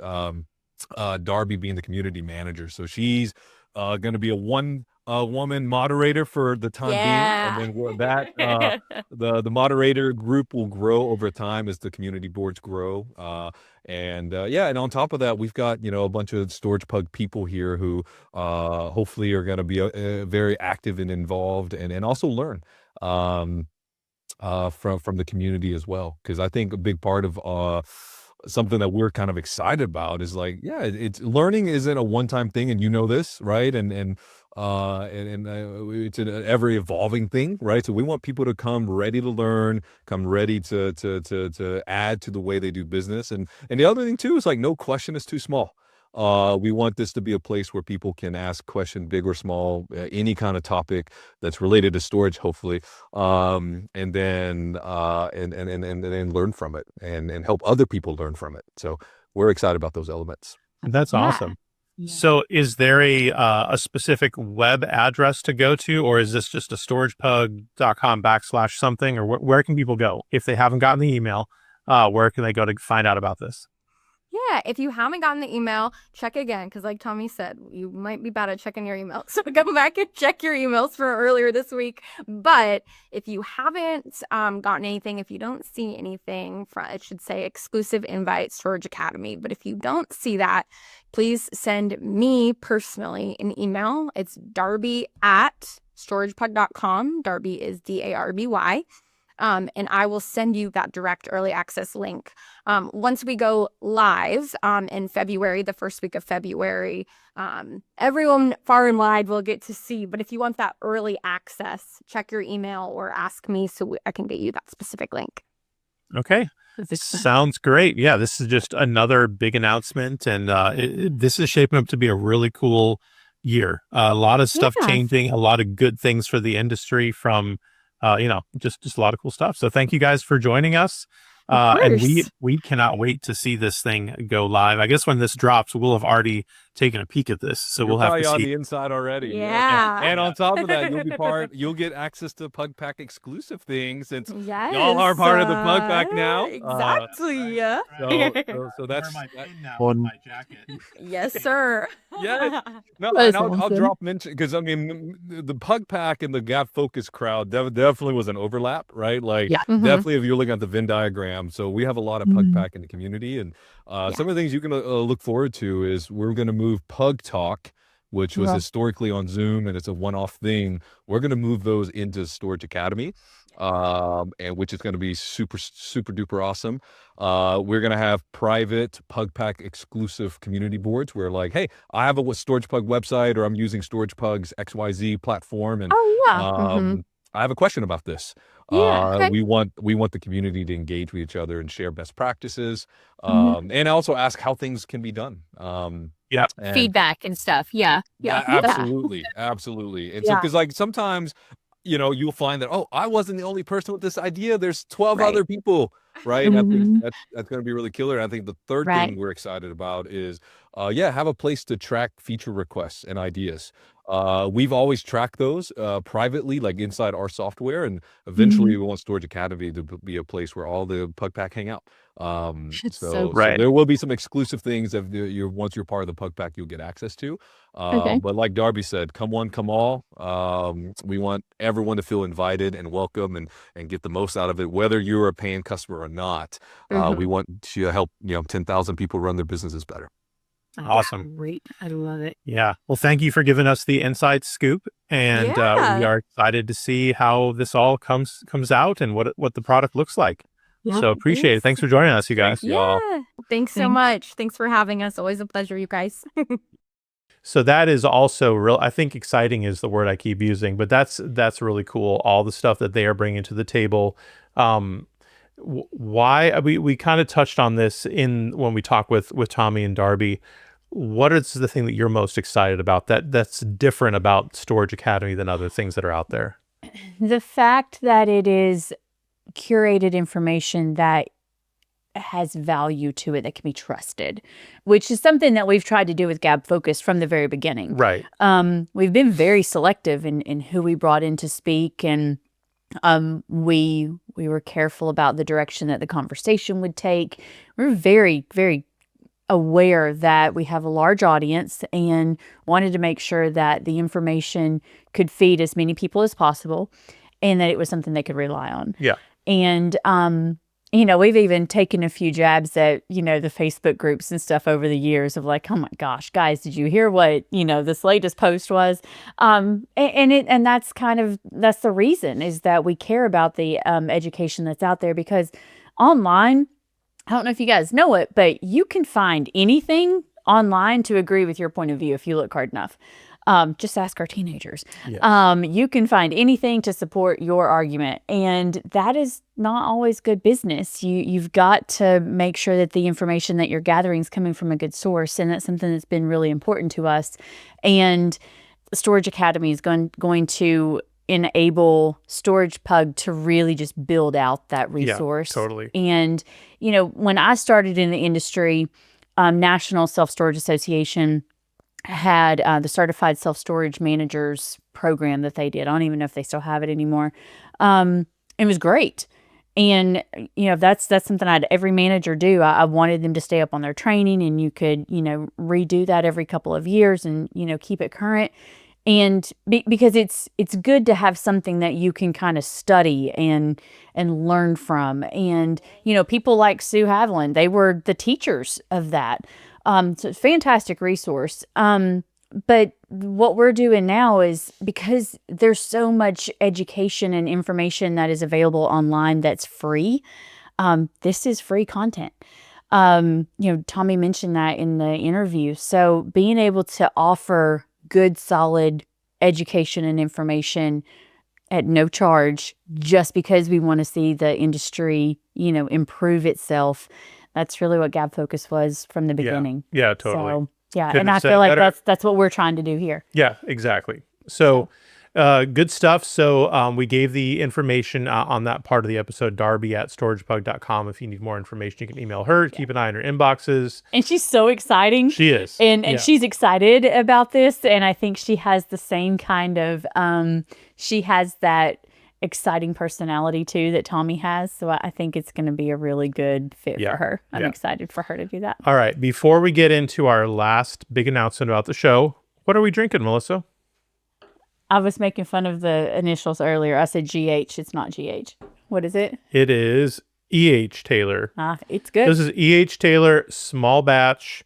Darby being the community manager. So she's going to be a one woman moderator for the time Yeah. being, and then the moderator group will grow over time as the community boards grow. And on top of that, we've got a bunch of Storage Pug people here who hopefully are going to be very active and involved, and also learn. From the community as well, because I think a big part of something that we're kind of excited about is like, it's learning isn't a one-time thing, and this, right? And it's an ever evolving thing, right? So we want people to come ready to learn, come ready to add to the way they do business, and the other thing too is like no question is too small. We want this to be a place where people can ask questions, big or small, any kind of topic that's related to storage, hopefully, and then learn from it and help other people learn from it. So we're excited about those elements. That's Yeah. awesome. Yeah. So is there a specific web address to go to, or is this just a storagepug.com/something, or where can people go if they haven't gotten the email? Where can they go to find out about this? Yeah, if you haven't gotten the email, check again, because like Tommy said, you might be bad at checking your email. So go back and check your emails for earlier this week. But if you haven't gotten anything, if you don't see anything, it should say exclusive invite Storage Academy. But if you don't see that, please send me personally an email. It's darby@storagepug.com. Darby is DARBY. And I will send you that direct early access link. Once we go live in February, the first week of February, everyone far and wide will get to see. But if you want that early access, check your email or ask me so I can get you that specific link. Okay. Sounds great. Yeah, this is just another big announcement, and this is shaping up to be a really cool year. A lot of stuff changing, a lot of good things for the industry from just a lot of cool stuff. So thank you guys for joining us. And we cannot wait to see this thing go live. I guess when this drops, we'll have already taken a peek at this. So we'll have to on see. the inside already. Yeah. And on top of that, you'll get access to Pug Pack exclusive things, since Yes. y'all are part of the Pug Pack now. Exactly. So that's on my jacket. Yes, sir. Yeah. No, That's and I'll awesome. drop mention, because I mean the Pug Pack and the Gabfocus crowd definitely was an overlap, right? Like Yeah. Mhm. definitely if you're looking at the Venn diagram. So we have a lot of Pug Mhm. Pack in the community, and some of the things you can look forward to is we're going to move Pug Talk, which was Yeah. historically on Zoom, and it's a one-off thing. We're going to move those into Storage Academy, and which is going to be super, super duper awesome. We're going to have private Pug Pack exclusive community boards where like, hey, I have a Storage Pug website, or I'm using Storage Pug's XYZ platform, and Oh, yeah. Mhm. I have a question about this. Yeah, okay. We want the community to engage with each other and share best practices, Mhm. and also ask how things can be done. Yeah. And Feedback and stuff. Yeah. yeah, Yeah. absolutely. Absolutely. And so, Yeah. because like sometimes, you'll find that, oh, I wasn't the only person with this idea. There's 12 Right. other people, right? And I think Mhm. that's going to be really killer. And I think the third Right. thing we're excited about is, have a place to track feature requests and ideas. We've always tracked those privately, like inside our software, and eventually we want Storage Academy to be a place where all the Pug Pack hang out. It's so So Right. there will be some exclusive things that you're once you're part of the Pug Pack, you'll get access to. Okay. But like Darby said, come one, come all. We want everyone to feel invited and welcome and get the most out of it, whether you're a paying customer or not. We want to help 10,000 people run their businesses better. Oh, Awesome. great. I love it. Yeah. Well, thank you for giving us the inside scoop, and we Yeah. are excited to see how this all comes out and what the product looks like. Yeah. So appreciate it. Thanks for joining us, you guys. Thanks, y'all. Yeah. Thanks so Thanks. much. Thanks for having us. Always a pleasure, you guys. So that is also real. I think exciting is the word I keep using, but that's really cool. All the stuff that they are bringing to the table. Why we kind of touched on this when we talk with Tommy and Darby. What is the thing that you're most excited about that's different about Storage Academy than other things that are out there? The fact that it is curated information that has value to it, that can be trusted, which is something that we've tried to do with Gabfocus from the very beginning. Right. We've been very selective in who we brought in to speak, and we were careful about the direction that the conversation would take. We're very, very aware that we have a large audience and wanted to make sure that the information could feed as many people as possible and that it was something they could rely on. Yeah. And, we've even taken a few jabs at, the Facebook groups and stuff over the years of like, oh my gosh, guys, did you hear what, this latest post was? And that's that's the reason, is that we care about the education that's out there, because online, I don't know if you guys know it, but you can find anything online to agree with your point of view if you look hard enough. Just ask our teenagers. Yes. You can find anything to support your argument, and that is not always good business. You've got to make sure that the information that you're gathering is coming from a good source, and that's something that's been really important to us. And Storage Academy is going to enable Storage Pug to really just build out that resource. Yeah, totally. And, when I started in the industry, National Self-Storage Association had the Certified Self-Storage Managers program that they did. I don't even know if they still have it anymore. It was great. And, that's something I'd every manager do. I wanted them to stay up on their training, and you could, redo that every couple of years and, keep it current. And because it's good to have something that you can kind of study and learn from. And, people like Sue Haviland, they were the teachers of that. So it's a fantastic resource. But what we're doing now is, because there's so much education and information that is available online that's free, this is free content. Tommy mentioned that in the interview. So being able to offer good, solid education and information at no charge, just because we want to see the industry, improve itself. That's really what Gabfocus was from the beginning. Yeah, totally. So, yeah, Couldn't and I have said feel like better. that's what we're trying to do here. Yeah, exactly. So good stuff. So we gave the information on that part of the episode, Darby at storagepug.com. If you need more information, you can email her. Keep an eye on her inboxes. And she's so exciting. She is. And Yeah. she's excited about this. And I think she has the same kind of, she has that exciting personality too that Tommy has. So I think it's going to be a really good fit Yeah. for her. I'm Yeah. excited for her to do that. All right. Before we get into our last big announcement about the show, what are we drinking, Melissa? I was making fun of the initials earlier. I said GH. It's not GH. What is it? It is E.H. Taylor. It's good. This is E.H. Taylor small batch.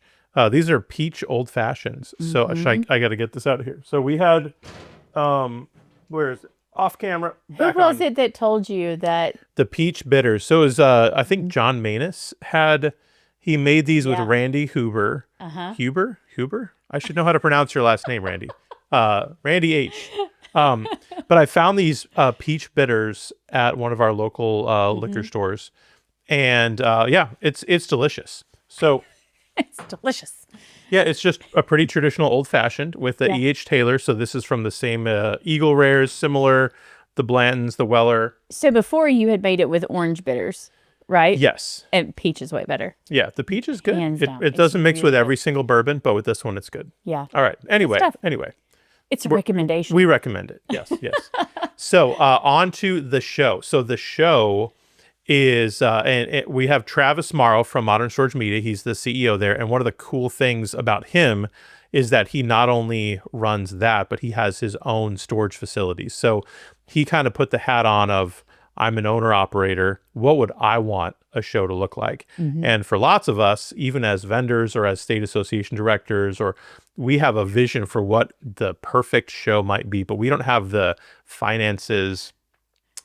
These are peach old fashions. So I got to get this out of here. So we had, where is it? Off camera. Who was it that told you that? The peach bitters. So it was, I think John Manus he made these with Yeah. Randy Huber. Huber? I should know how to pronounce your last name, Randy. Randy H. But I found these peach bitters at one of our local liquor stores. And it's delicious. So It's delicious. yeah, it's just a pretty traditional old fashioned with the Yeah. E.H. Taylor. So this is from the same Eagle Rares, similar, the Blantons, the Weller. So before you had made it with orange bitters, right? Yes. And peach is way better. Yeah, the peach is good. Hands down. It It's doesn't mix really with good. every single bourbon, but with this one, it's good. Yeah. All right. Anyway. stuff. It's a recommendation. We recommend it. Yes, yes. So on to the show. So the show is, we have Travis Morrow from Modern Storage Media. He's the CEO there. And one of the cool things about him is that he not only runs that, but he has his own storage facilities. So he kind of put the hat on of, I'm an owner operator. What would I want a show to look like? And for lots of us, even as vendors or as state association directors, or we have a vision for what the perfect show might be, but we don't have the finances,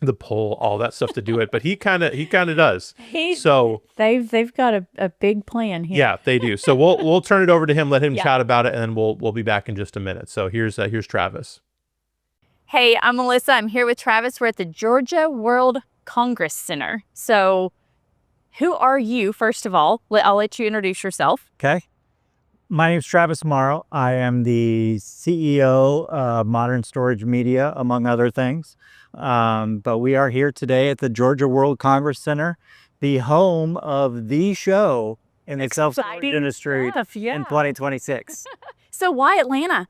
the pull, all that stuff to do it. But he kind of does. So they've got a big plan here. yeah, they do. So we'll turn it over to him, let him chat about it, and then we'll be back in just a minute. So here's Travis. Hey, I'm Melissa. I'm here with Travis. We're at the Georgia World Congress Center. So who are you, first of all? I'll let you introduce yourself. Okay. My name is Travis Marrow. I am the CEO of Modern Storage Media, among other things. But we are here today at the Georgia World Congress Center, the home of the show in the self-storage industry in 2026. So why Atlanta?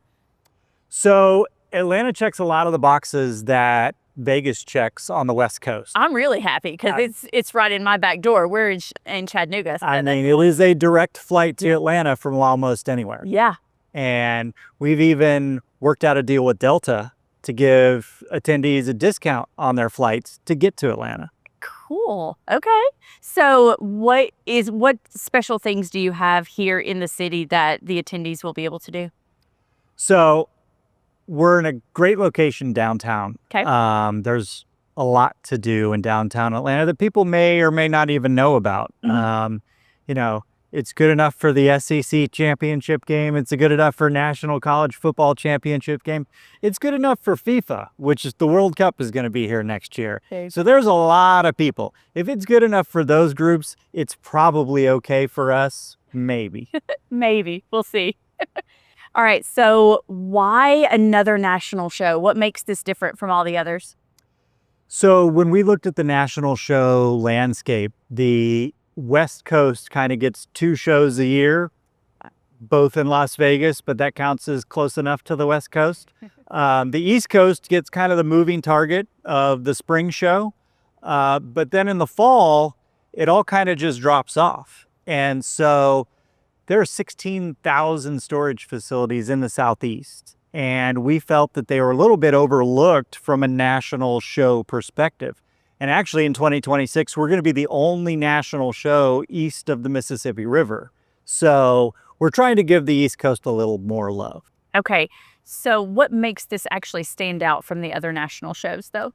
So Atlanta checks a lot of the boxes that Vegas checks on the West Coast. I'm really happy because it's right in my back door. We're in Chattanooga. So I mean, it is a direct flight to Atlanta from almost anywhere. yeah. And we've even worked out a deal with Delta to give attendees a discount on their flights to get to Atlanta. Cool. Okay. So what special things do you have here in the city that the attendees will be able to do? So we're in a great location downtown. Okay. There's a lot to do in downtown Atlanta that people may or may not even know about. You know, it's good enough for the SEC championship game. It's good enough for National College Football Championship game. It's good enough for FIFA, which is the World Cup is going to be here next year. Okay. So there's a lot of people. If it's good enough for those groups, it's probably okay for us. Maybe. Maybe. We'll see. All right. So why another national show? What makes this different from all the others? So when we looked at the national show landscape, the West Coast kind of gets 2 shows a year, both in Las Vegas, but that counts as close enough to the West Coast. The East Coast gets kind of the moving target of the spring show. But then in the fall, it all kind of just drops off. And so there are 16,000 storage facilities in the Southeast. And we felt that they were a little bit overlooked from a national show perspective. And actually in 2026, we're going to be the only national show east of the Mississippi River. So we're trying to give the East Coast a little more love. Okay. So what makes this actually stand out from the other national shows, though?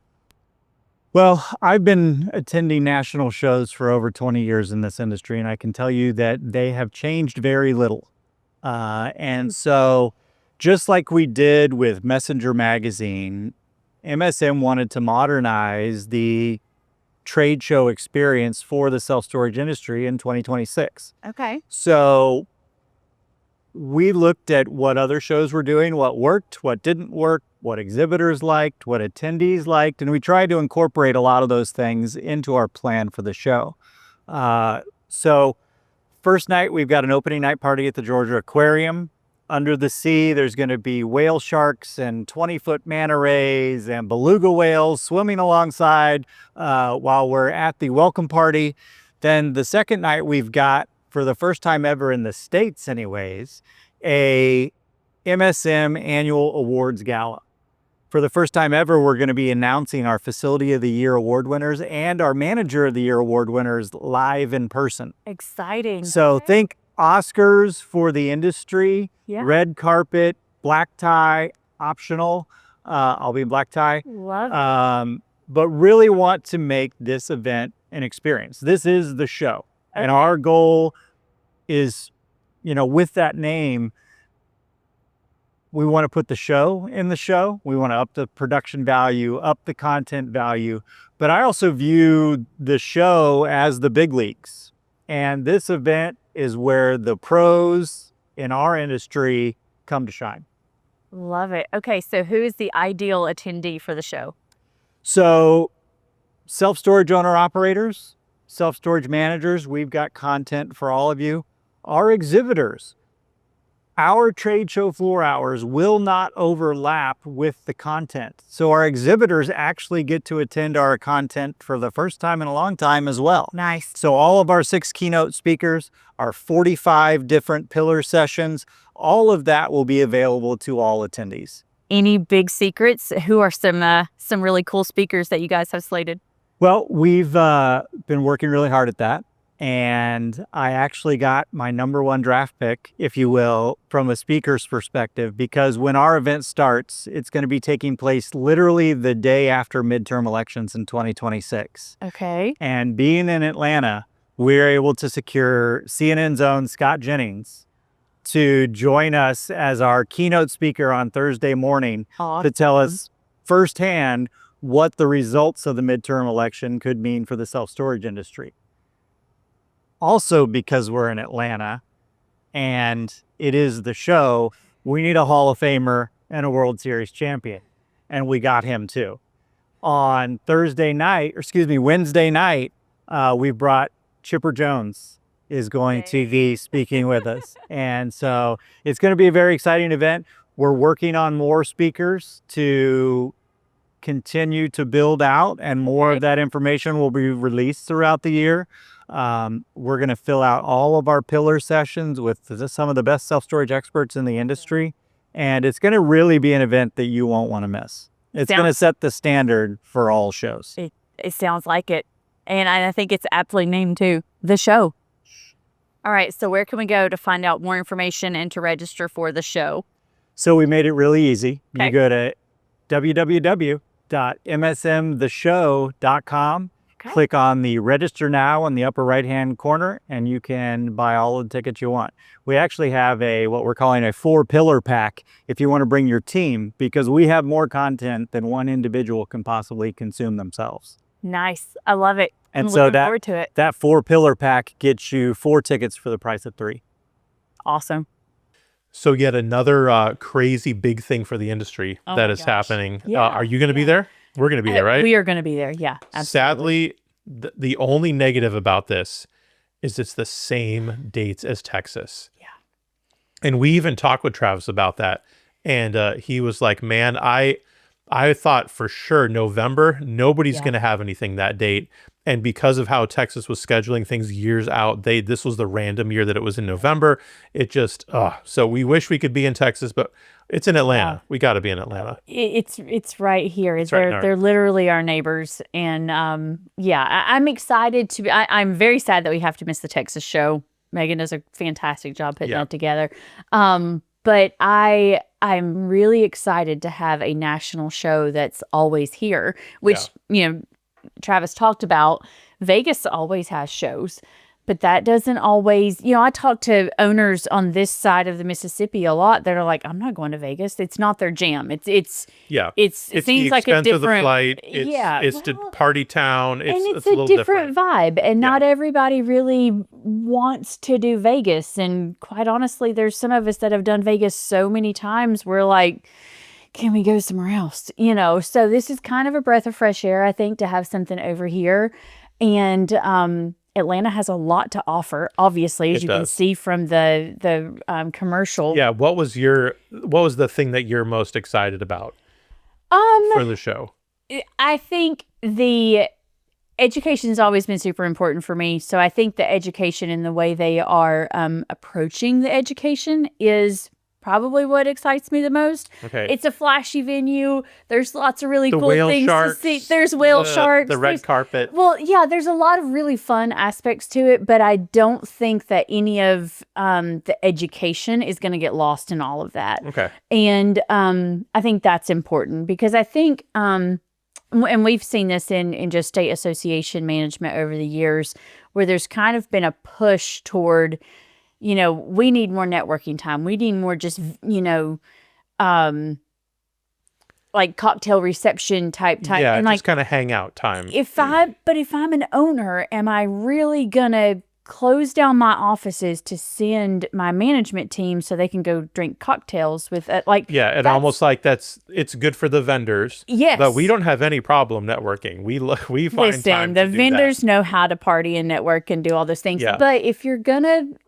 Well, I've been attending national shows for over 20 years in this industry, and I can tell you that they have changed very little. And so just like we did with Messenger Magazine, MSM wanted to modernize the trade show experience for the self-storage industry in 2026. Okay. So we looked at what other shows were doing, what worked, what didn't work, what exhibitors liked, what attendees liked, and we tried to incorporate a lot of those things into our plan for the show. So first night, we've got an opening night party at the Georgia Aquarium. Under the sea, there's going to be whale sharks and 20-foot manta rays and beluga whales swimming alongside while we're at the welcome party. Then the second night, we've got, for the first time ever in the States anyways, a MSM annual awards gala. For the first time ever, we're going to be announcing our Facility of the Year award winners and our Manager of the Year award winners live in person. Exciting. So think Oscars for the industry, red carpet, black tie, optional. I'll be in black tie. Love it. But really want to make this event an experience. This is the show. Okay. And our goal is, you know, with that name, we want to put the show in the show. We want to up the production value, up the content value. But I also view the show as the big leagues. And this event is where the pros in our industry come to shine. Love it. Okay, so who is the ideal attendee for the show? So self-storage owner-operators, self-storage managers, we've got content for all of you. Our exhibitors, our trade show floor hours will not overlap with the content. So our exhibitors actually get to attend our content for the first time in a long time as well. Nice. So all of our 6 keynote speakers, our 45 different pillar sessions, all of that will be available to all attendees. Any big secrets? Who are some really cool speakers that you guys have slated? Well, we've been working really hard at that. And I actually got my #1 draft pick, if you will, from a speaker's perspective, because when our event starts, it's going to be taking place literally the day after midterm elections in 2026. Okay. And being in Atlanta, we're able to secure CNN's own Scott Jennings to join us as our keynote speaker on Thursday morning to tell us firsthand what the results of the midterm election could mean for the self-storage industry. Also, because we're in Atlanta and it is the show, we need a Hall of Famer and a World Series champion. And we got him too. On Wednesday night, we brought Chipper Jones is going to be speaking with us. And so it's going to be a very exciting event. We're working on more speakers to continue to build out, and more of that information will be released throughout the year. We're going to fill out all of our pillar sessions with some of the best self-storage experts in the industry. And it's going to really be an event that you won't want to miss. It's going to set the standard for all shows. It sounds like it. And I think it's aptly named too, The Show. All right, so where can we go to find out more information and to register for the show? So we made it really easy. Okay. You go to www.msmtheshow.com. Okay. Click on the register now in the upper right-hand corner, and you can buy all the tickets you want. We actually have what we're calling a 4-pillar pack if you want to bring your team, because we have more content than one individual can possibly consume themselves. Nice. I love it. And I'm so looking forward to it. that 4-pillar pack gets you 4 tickets for the price of 3. Awesome. So yet another crazy big thing for the industry Oh that my is gosh. happening. Yeah, Are you going to be there? We're going to be there, right? We are going to be there. Yeah. Absolutely. Sadly, the only negative about this is it's the same dates as Texas. Yeah. And we even talked with Travis about that. And he was like, man, I thought for sure November, nobody's going to have anything that date. And because of how Texas was scheduling things years out, this was the random year that it was in November. It just, so we wish we could be in Texas, but it's in Atlanta. Yeah. We got to be in Atlanta. It's right here. It's right in They're literally our neighbors. And I'm excited to be, I'm very sad that we have to miss the Texas show. Megan does a fantastic job putting that together. But I'm really excited to have a national show that's always here, which, Travis talked about. Vegas always has shows, but that doesn't always, I talk to owners on this side of the Mississippi a lot that are like, I'm not going to Vegas. It's not their jam. It seems the like a expense of the different flight. It's the party town. It's a a little different vibe, and not everybody really wants to do Vegas. And quite honestly, there's some of us that have done Vegas so many times. We're like, can we go somewhere else? So this is kind of a breath of fresh air, I think, to have something over here. And Atlanta has a lot to offer, obviously, as you can see from the commercial. Yeah. What was the thing that you're most excited about for the show? I think the education has always been super important for me. So I think the education and the way they are approaching the education is probably what excites me the most. Okay. It's a flashy venue. There's lots of really cool whale things sharks, to see. There's whale sharks. The red carpet. Well, yeah, there's a lot of really fun aspects to it, but I don't think that any of the education is going to get lost in all of that. Okay. And I think that's important because I think, and we've seen this in just state association management over the years, where there's kind of been a push toward, we need more networking time. We need more just, like cocktail reception type. Yeah, and just kind of hang out time. If I'm an owner, am I really gonna close down my offices to send my management team so they can go drink cocktails with it? Almost like it's good for the vendors. Yes, but we don't have any problem networking. We find time the to do vendors that. know how to party and network and do all those things. Yeah. But if you're going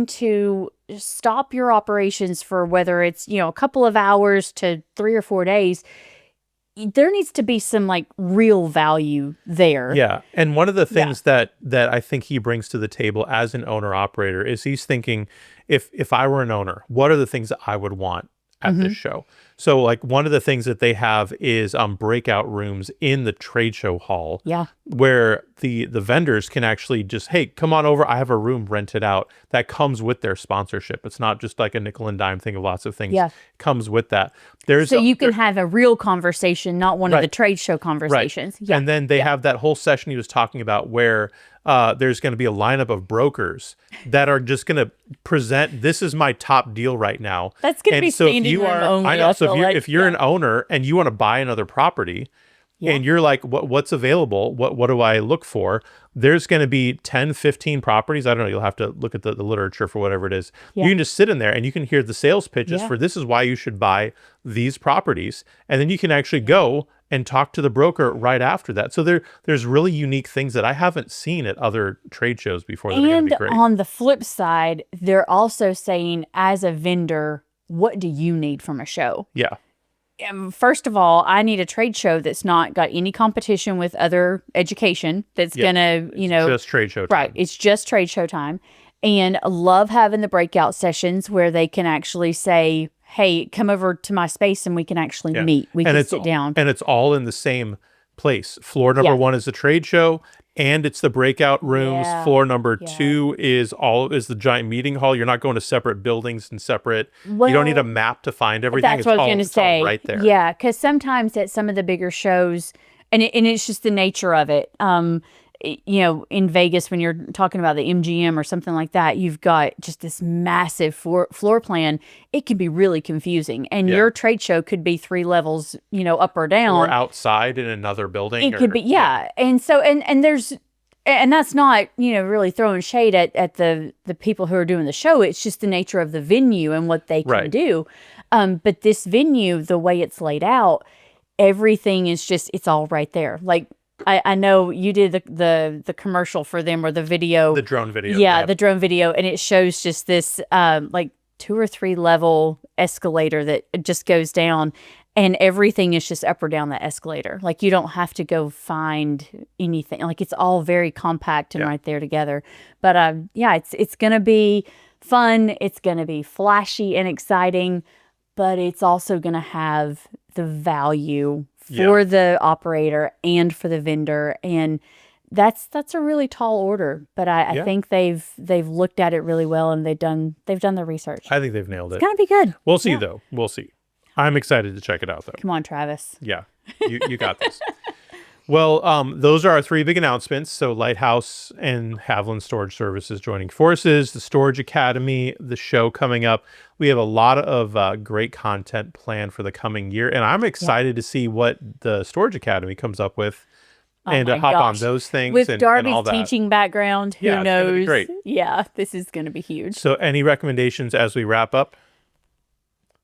to stop your operations for whether it's, a couple of hours to 3 or 4 days, there needs to be some like real value there. Yeah. And one of the things that I think he brings to the table as an owner operator is he's thinking, if I were an owner, what are the things that I would want at this show? So like one of the things that they have is breakout rooms in the trade show hall. Yeah. Where the vendors can actually just, hey, come on over. I have a room rented out that comes with their sponsorship. It's not just like a nickel and dime thing of lots of things. Yeah. Comes with that. So you can have a real conversation, not one of the trade show conversations. Right. Yeah. And then they have that whole session he was talking about where there's going to be a lineup of brokers that are just going to present, this is my top deal right now. That's going to be standing room only. I know. So if you're an owner and you want to buy another property and you're like, what's available? What do I look for? There's going to be 10, 15 properties. I don't know. You'll have to look at the literature for whatever it is. Yeah. You can just sit in there and you can hear the sales pitches for this is why you should buy these properties. And then you can actually go and talk to the broker right after that. So there's really unique things that I haven't seen at other trade shows before that are going to be great. And on the flip side, they're also saying, as a vendor, what do you need from a show? Yeah. First of all, I need a trade show that's not got any competition with other education. That's gonna, just trade show time. Right. It's just trade show time. And I love having the breakout sessions where they can actually say, hey, come over to my space and we can actually meet. We can sit down. And it's all in the same place. Floor number 1 is the trade show, and it's the breakout rooms. Floor number 2 is the giant meeting hall. You're not going to separate buildings and separate. You don't need a map to find everything. That's what I was going to say. All right there. Yeah, because sometimes at some of the bigger shows, and it's just the nature of it. In Vegas, when you're talking about the MGM or something like that, you've got just this massive floor plan. It can be really confusing. And your trade show could be 3 levels, up or down. Or outside in another building. It could be, And so, and there's, and that's not, really throwing shade at the people who are doing the show. It's just the nature of the venue and what they can do. But this venue, the way it's laid out, everything is just, it's all right there. Like, I know you did the commercial for them, or the video. The drone video. Yeah, the drone video. And it shows just this like 2 or 3 level escalator that just goes down. And everything is just up or down the escalator. Like, you don't have to go find anything. Like, it's all very compact and right there together. But it's going to be fun. It's going to be flashy and exciting. But it's also going to have the value for the operator and for the vendor, and that's a really tall order. But I think they've looked at it really well, and they've done the research. I think they've nailed it. It's gonna be good. We'll see though. We'll see. I'm excited to check it out though. Come on, Travis. Yeah, you got this. Well, those are our 3 big announcements. So Lighthouse and Haviland Storage Services joining forces, the Storage Academy, the show coming up. We have a lot of great content planned for the coming year. And I'm excited to see what the Storage Academy comes up with and to hop on those things. With Darby's and all that. teaching background, who knows? It's gonna be great. Yeah, this is going to be huge. So any recommendations as we wrap up?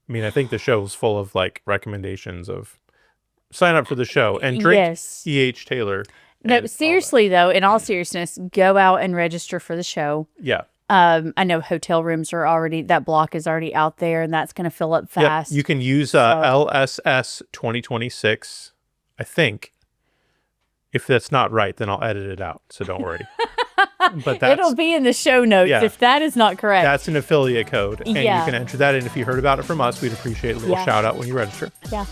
I mean, I think the show is full of like recommendations of sign up for the show and drink E.H. Taylor. No, seriously though, in all seriousness, go out and register for the show. Yeah. I know hotel rooms are already, that block is already out there, and that's going to fill up fast. Yep. You can use LSS 2026, I think. If that's not right, then I'll edit it out, so don't worry. But it'll be in the show notes if that is not correct. That's an affiliate code, and you can enter that in. If you heard about it from us, we'd appreciate a little shout out when you register. Yeah.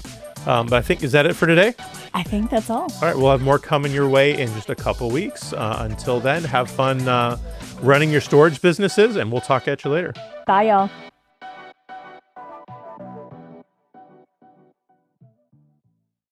But I think, is that it for today? I think that's all. All right, we'll have more coming your way in just a couple weeks. Until then, have fun running your storage businesses, and we'll talk at you later. Bye, y'all.